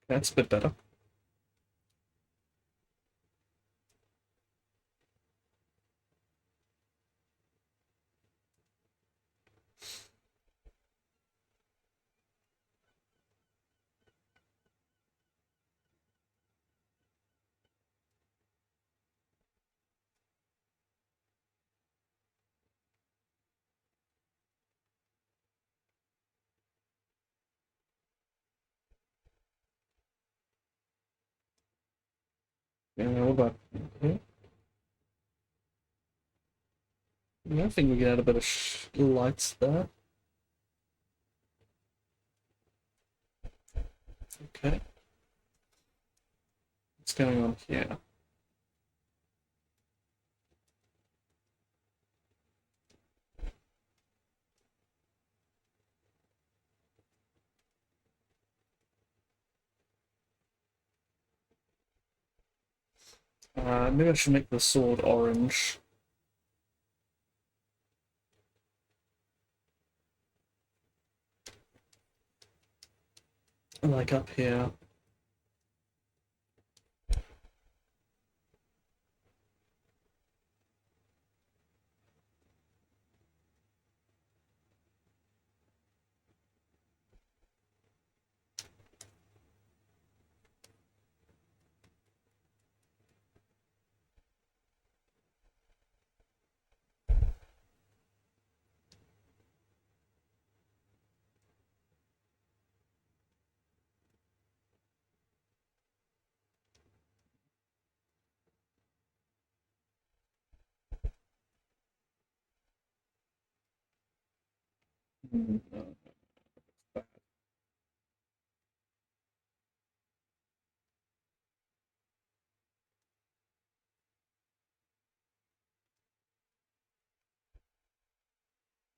That's a bit better. Yeah, what about here? Yeah, I think we can add a bit of lights there. Okay. What's going on here? Maybe I should make the sword orange. Like up here.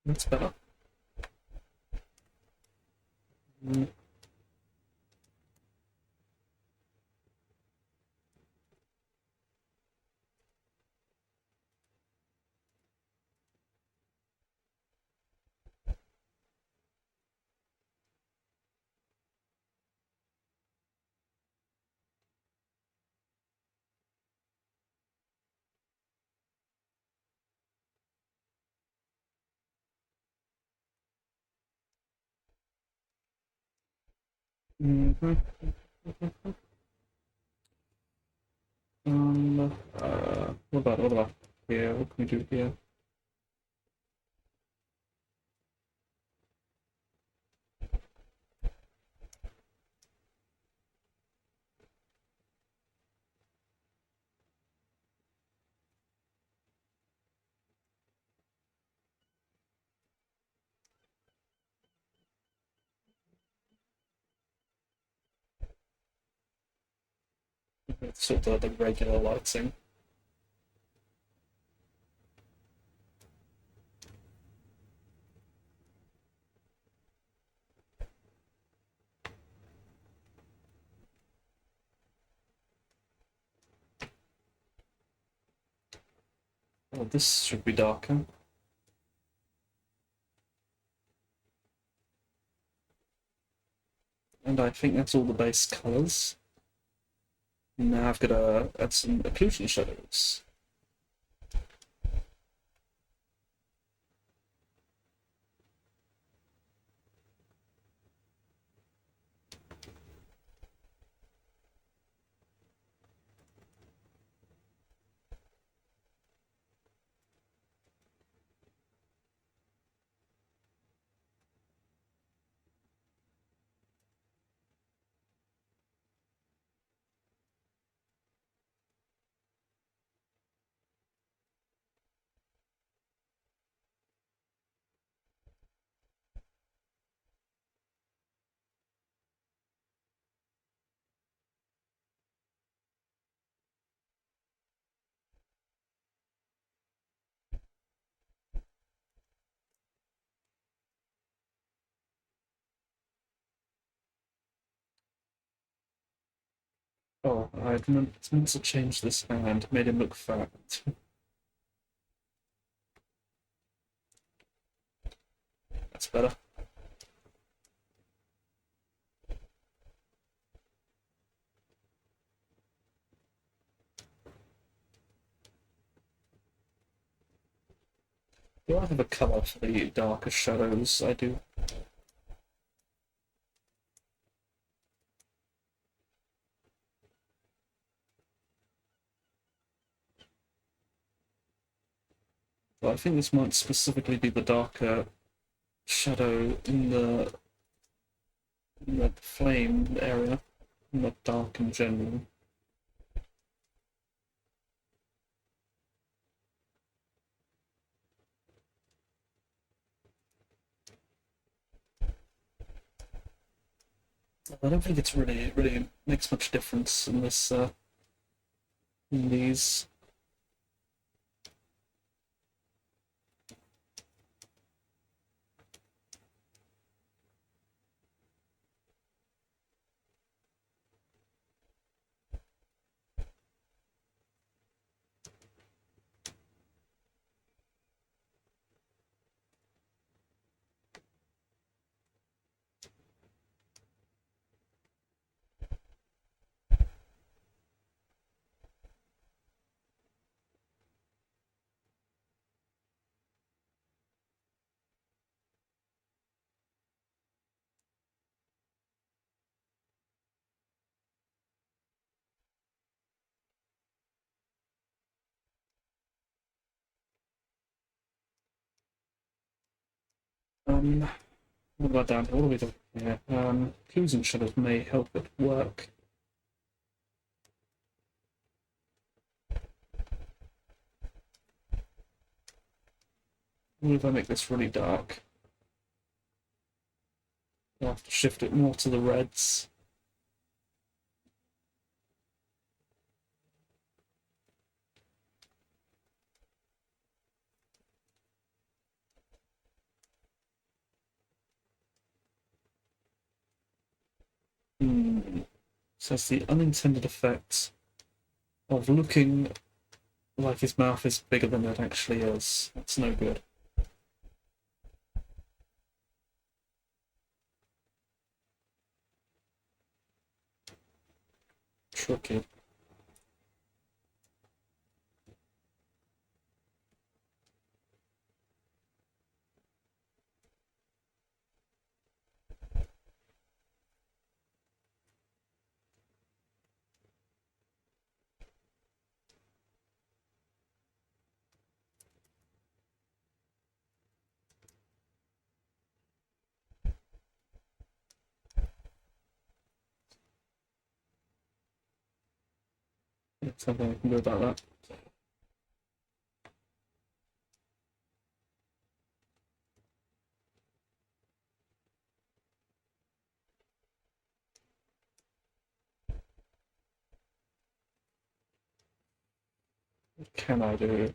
That's better. Mm. Mm-hmm. What about here? What can we do here? It's sort of the regular lighting. Oh, this should be darker. And I think that's all the base colors. Now I've got to add some occlusion shadows. Oh, I meant to change this hand, made him look fat. That's better. Do I have a colour for the darker shadows? I do. But I think this might specifically be the darker shadow in the flame area, not dark in general. I don't think it's really makes much difference in this in these. Um, what about down here? What are we doing here? Clues and shadows may help it work. What if I make this really dark? I'll have to shift it more to the reds. Hmm. So that's the unintended effect of looking like his mouth is bigger than it actually is. That's no good. Tricky. There's something I can do about that. What can I do?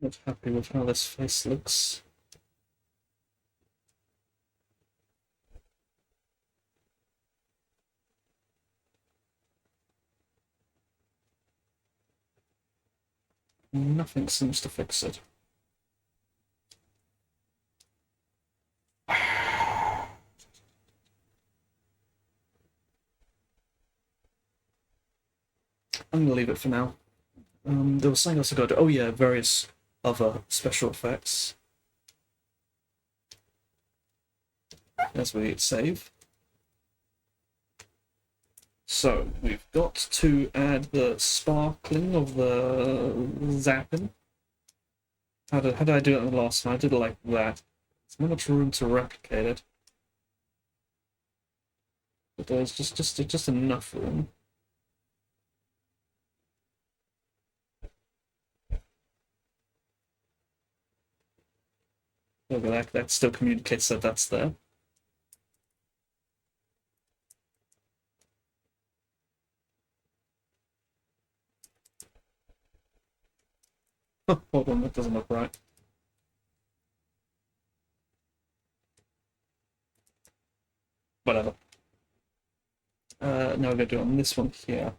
I'm not happy with how this face looks. Nothing seems to fix it. I'm gonna leave it for now. There was something else I got to do. Oh yeah, various other special effects. As we hit save. So we've got to add the sparkling of the zapping. How did I do it the last time? I did it like that. There's not much room to replicate it. But there's just enough room. Look at that, that still communicates that that's there. Hold on, that doesn't look right. Whatever. Now we're gonna do it on this one here.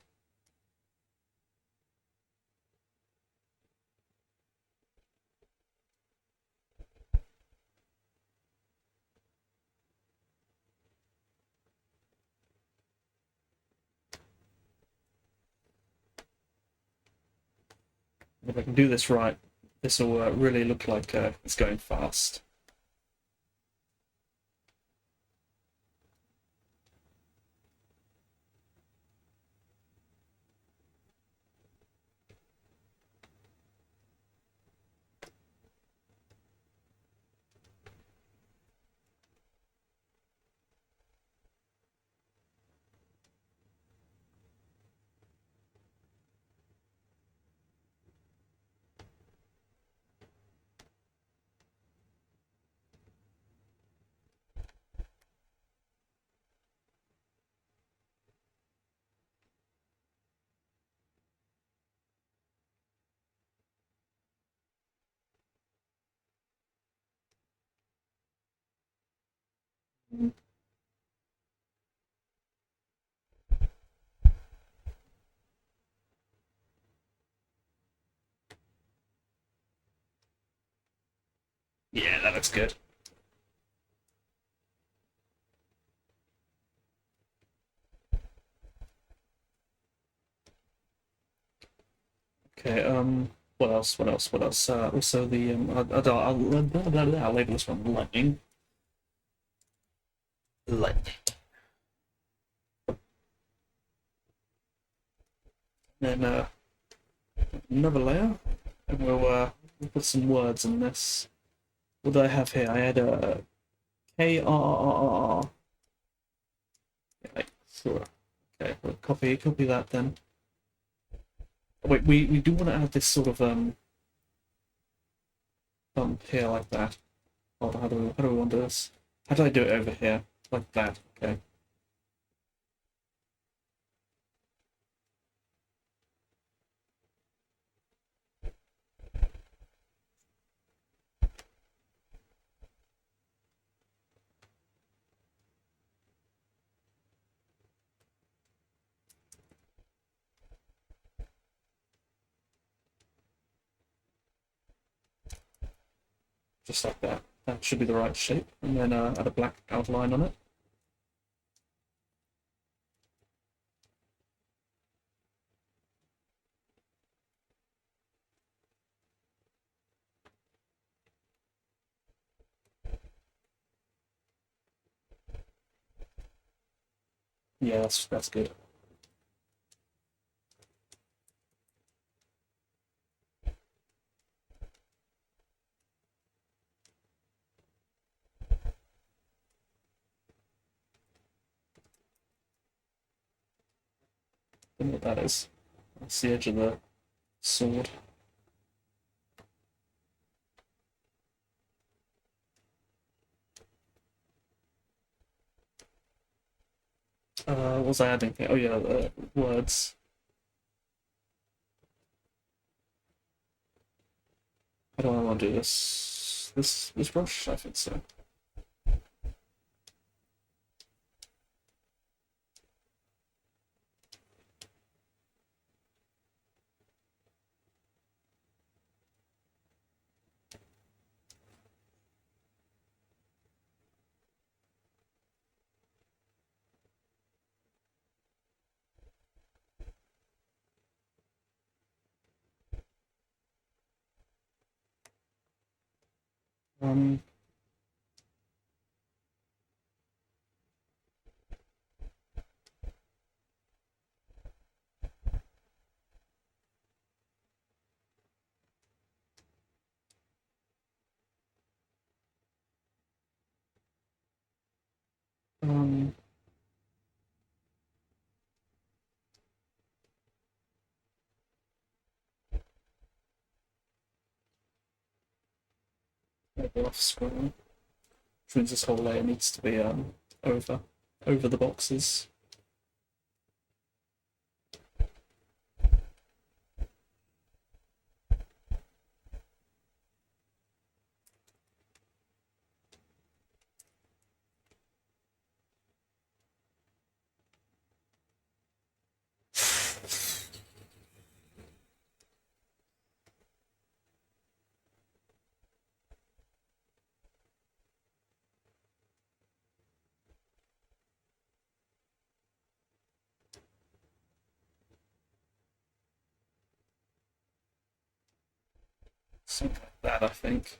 If I can do this right, this will really look like it's going fast. Yeah, that looks good. Okay, what else? What else? What else? Also the I'll label this one lightning. Lightning. Then another layer, and we'll put some words in this. What do I have here? I had a KRRR. Yeah, sure. Okay, we'll copy that then. Wait, we do want to add this sort of bump here like that. Hold on, how do we want to do this? How do I do it over here? Like that, okay. Just like that. That should be the right shape. And then add a black outline on it. Yeah, that's good. I don't know what that is. That's the edge of the sword. What was I adding here? Oh yeah, words. How do I want to do this? This brush? I think so. Um, um, maybe off screen. Which means this whole layer needs to be over over the boxes. Something like that, I think.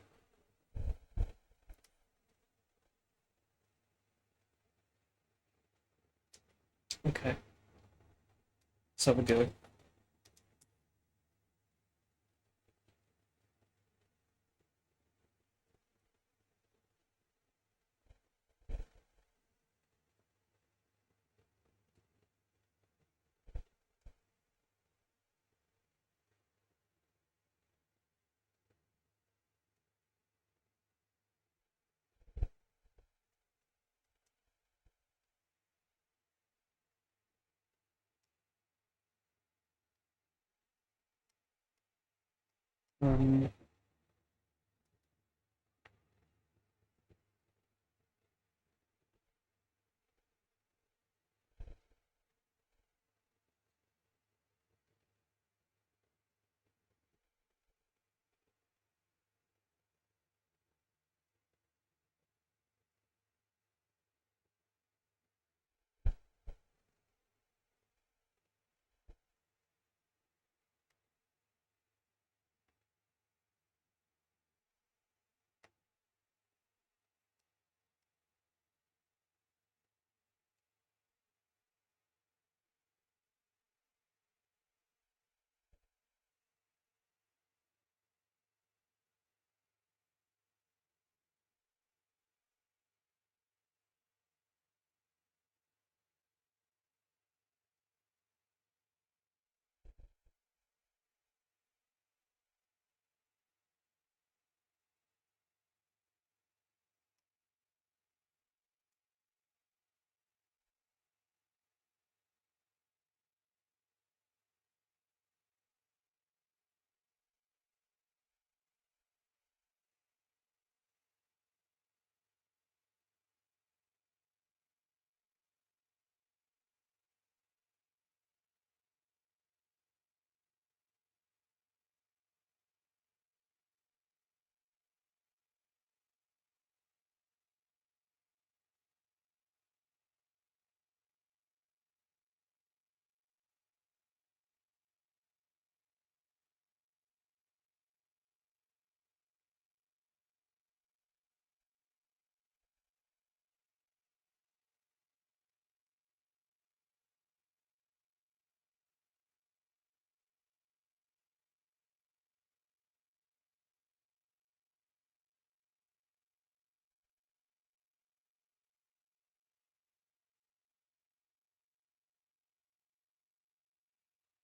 Okay, let's have a go. Um,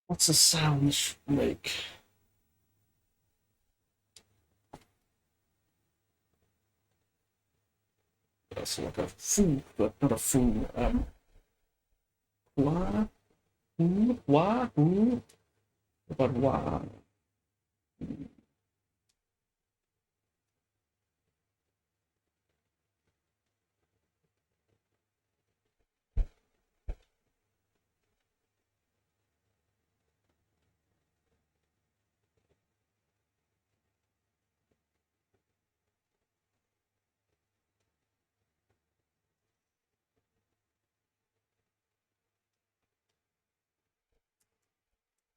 what's a sound make? That's like a foo, but not a foo. Wah, woo, wah, woo. What about wah?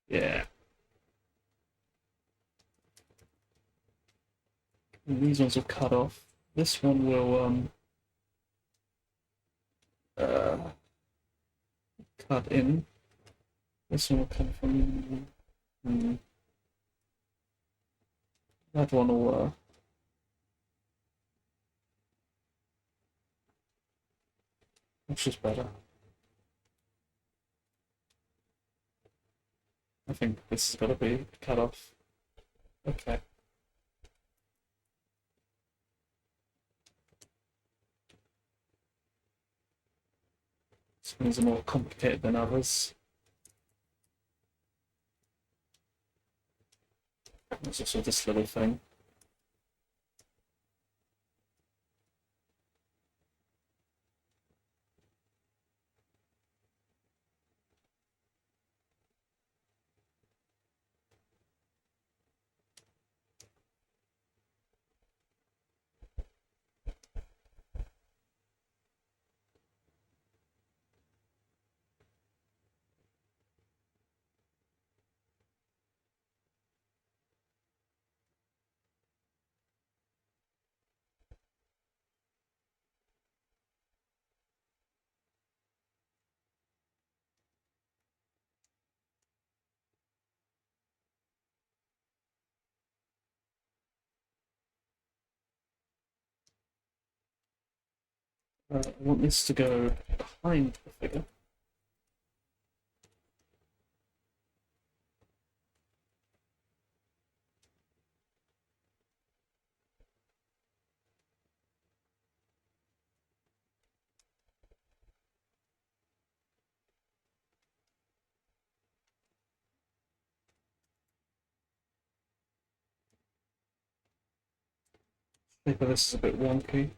Yeah. And these ones will cut off. This one will uh, cut in. This one will come from. That one will. Which is better? I think this has got to be cut off. Okay. Some of these are more complicated than others. There's also this little thing. I want this to go behind the figure. Maybe this is a bit wonky.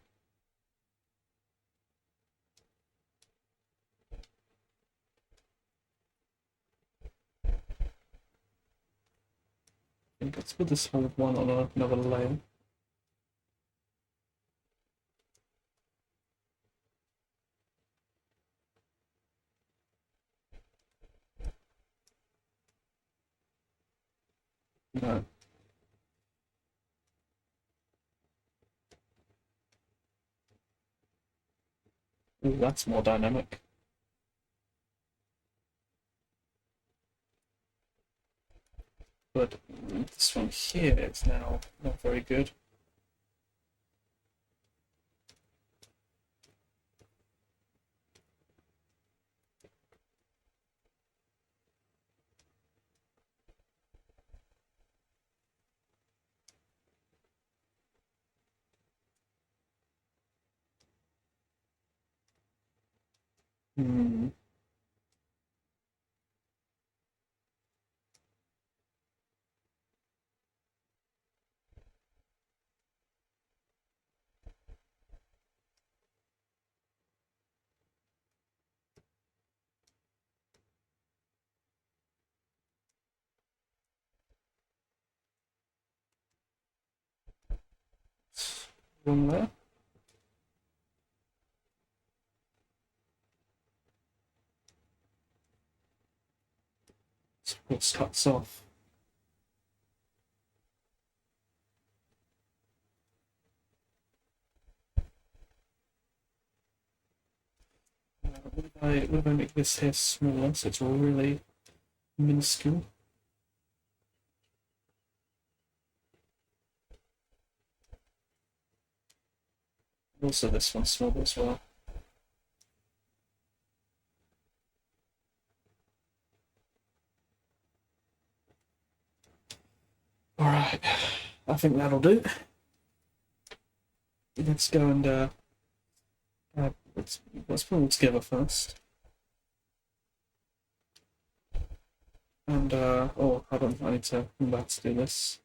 I think let's put this whole one on another layer. No. Ooh, that's more dynamic. But this one here is now not very good. Hmm. Wrong there. It cuts off. What if I make this here smaller so it's really minuscule? Also, this one's smaller as well. Alright, I think that'll do. Let's go and let's put them all together first. And oh, hold on, I need to come back to do this.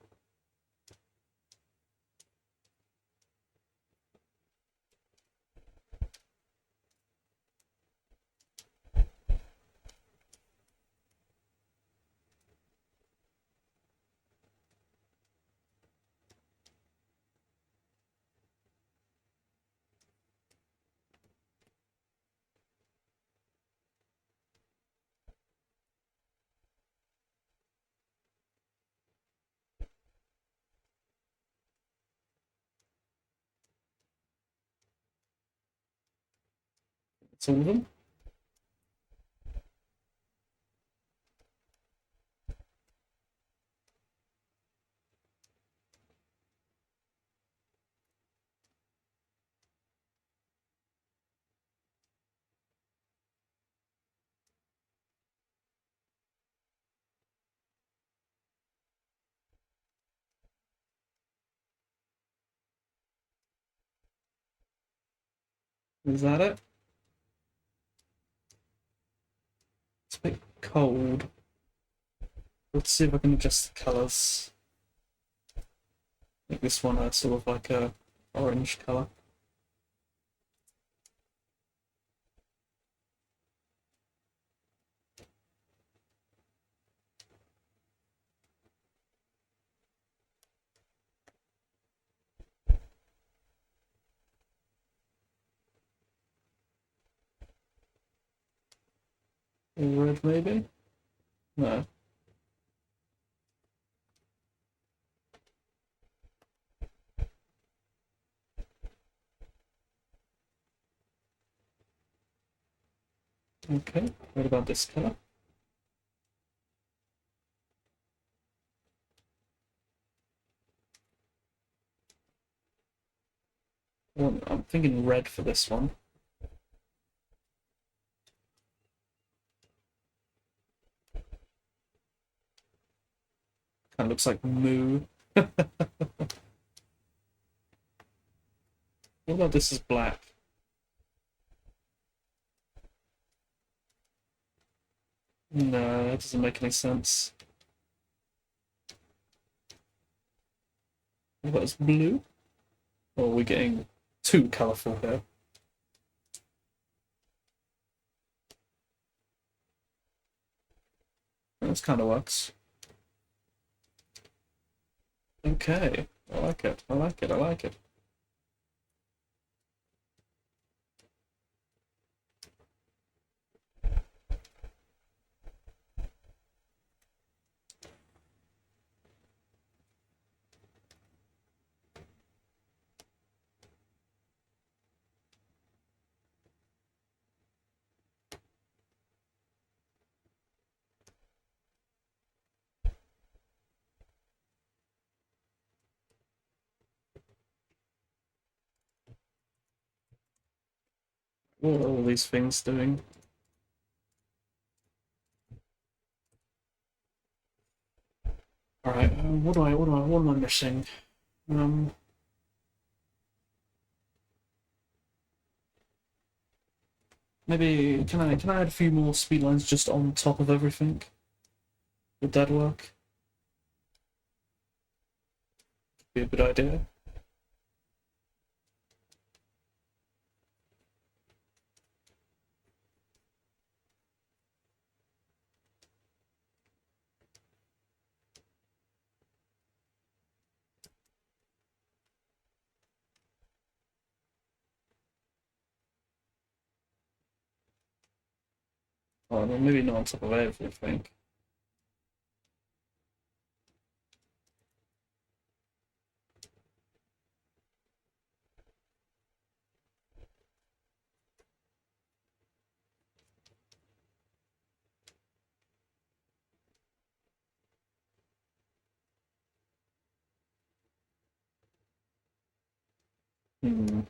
That's all of them. Is that it? It's a bit cold. Let's see if I can adjust the colours. Make this one a sort of like a orange colour. Red maybe? No. Okay, what about this colour? Well, I'm thinking red for this one. Kind of looks like moo. What about this is black? No, that doesn't make any sense. What about this blue? Or are we getting too colourful here? This kind of works. Okay, I like it, I like it, I like it. What are all these things doing? Alright, what am I missing? Um, Maybe can I add a few more speed lines just on top of everything? Would that work? Be a good idea. Oh, well, maybe not on top of everything. Hmm.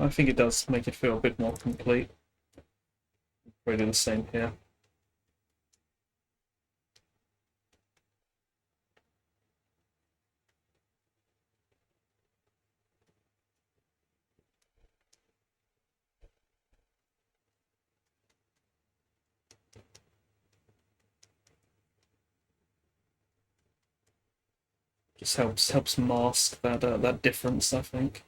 I think it does make it feel a bit more complete. Probably the same here. Just helps mask that difference, I think.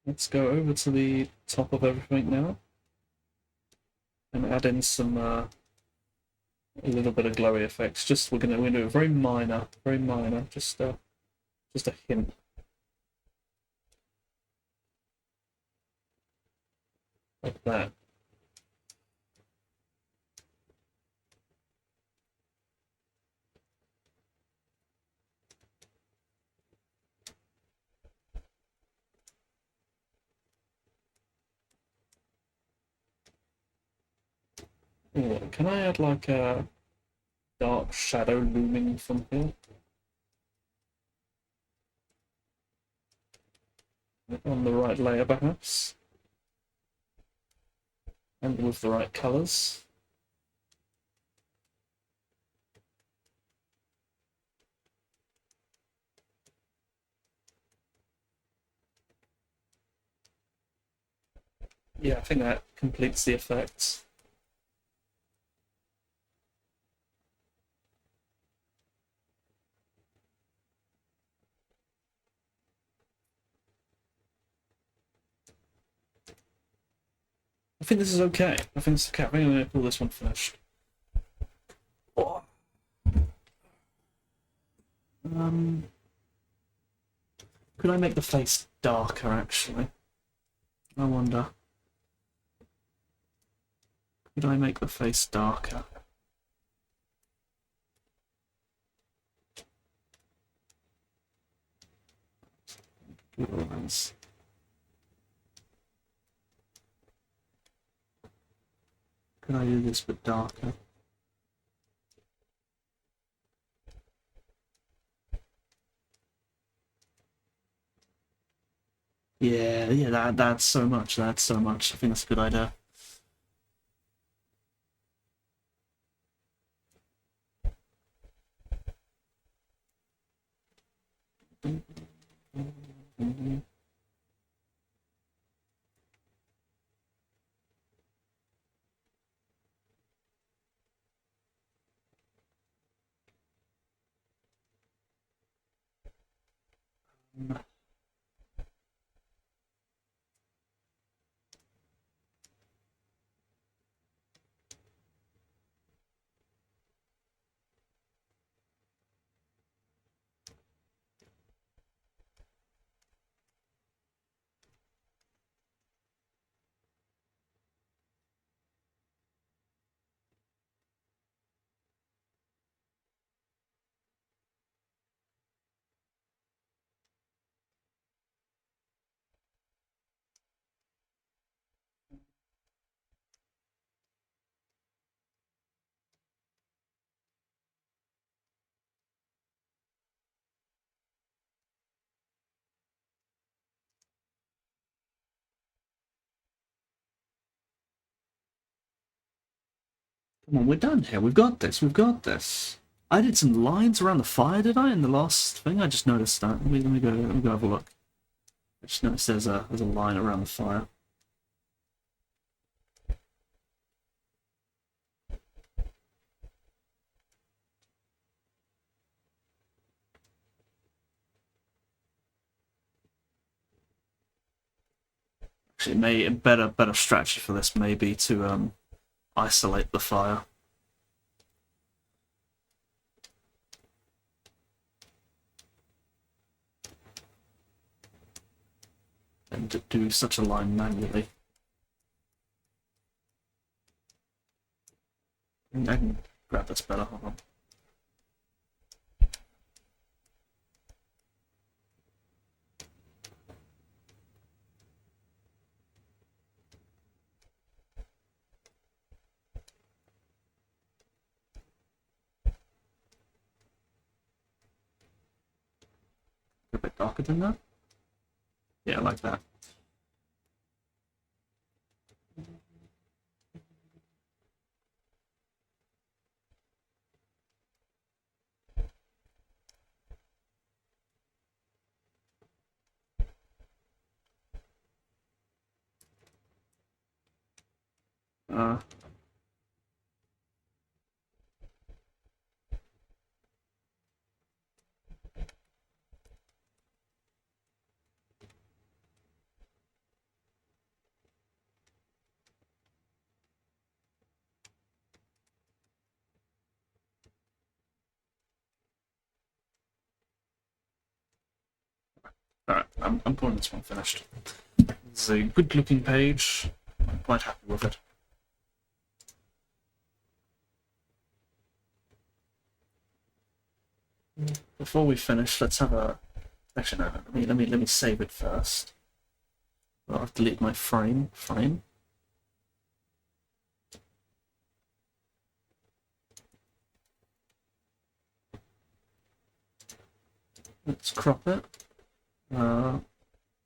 Let's go over to the top of everything now and add in some a little bit of glowy effects. Just we're gonna do it very minor, just a hint. Like that. Ooh, can I add like a dark shadow looming from here? On the right layer, perhaps? And with the right colours? Yeah, I think that completes the effect. I think this is okay. I think it's okay. I think I'm going to call this one finished. Um, could I make the face darker, actually? I wonder. Could I make the face darker? Google Lens. Could I do this but darker? Yeah, that's so much. That's so much. I think that's a good idea. Come on, we're done here. We've got this. We've got this. I did some lines around the fire, did I? In the last thing, I just noticed that. Let me go have a look. I just noticed there's a line around the fire. Actually, a better strategy for this may be to isolate the fire. And to do such a line manually. I can grab this better, hold on. A bit darker than that? Yeah, like that. Uh, I'm calling this one finished. It's a good-looking page. I'm quite happy with it. Before we finish, let's have a. Actually, no. Let me save it first. I'll delete my frame. Let's crop it.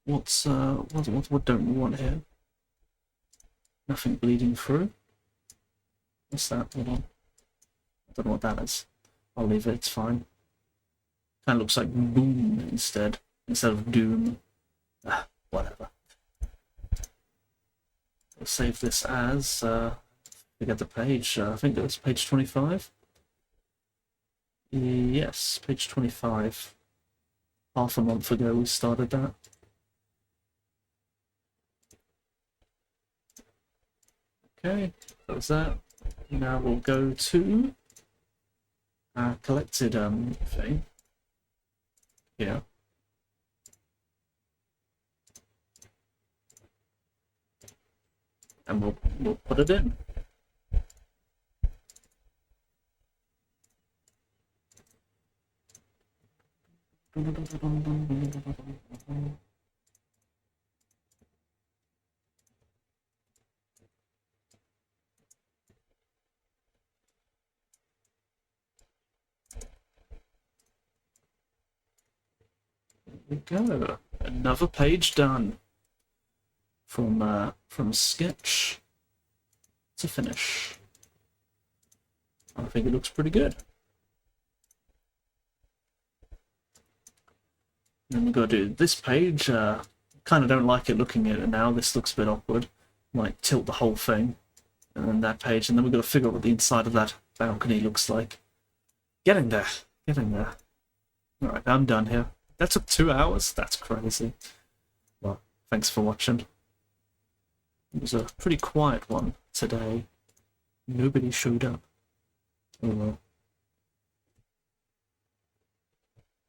What don't we want here? Nothing bleeding through. What's that? Hold on. I don't know what that is. I'll leave it. It's fine. Kind of looks like boom instead of doom. Whatever. We'll save this as. Forget the page. I think it was page 25. Yes, page 25. Half a month ago we started that. Okay, that was that. Now we'll go to our collected thing. Yeah. And we'll put it in. There we go. Another page done. From sketch to finish. I think it looks pretty good. Then we've got to do this page. Kind of don't like it looking at it now. This looks a bit awkward. Might tilt the whole thing. And then that page. And then we've got to figure out what the inside of that balcony looks like. Getting there. Alright, I'm done here. That took 2 hours? That's crazy. Well, thanks for watching. It was a pretty quiet one today. Nobody showed up. Oh well.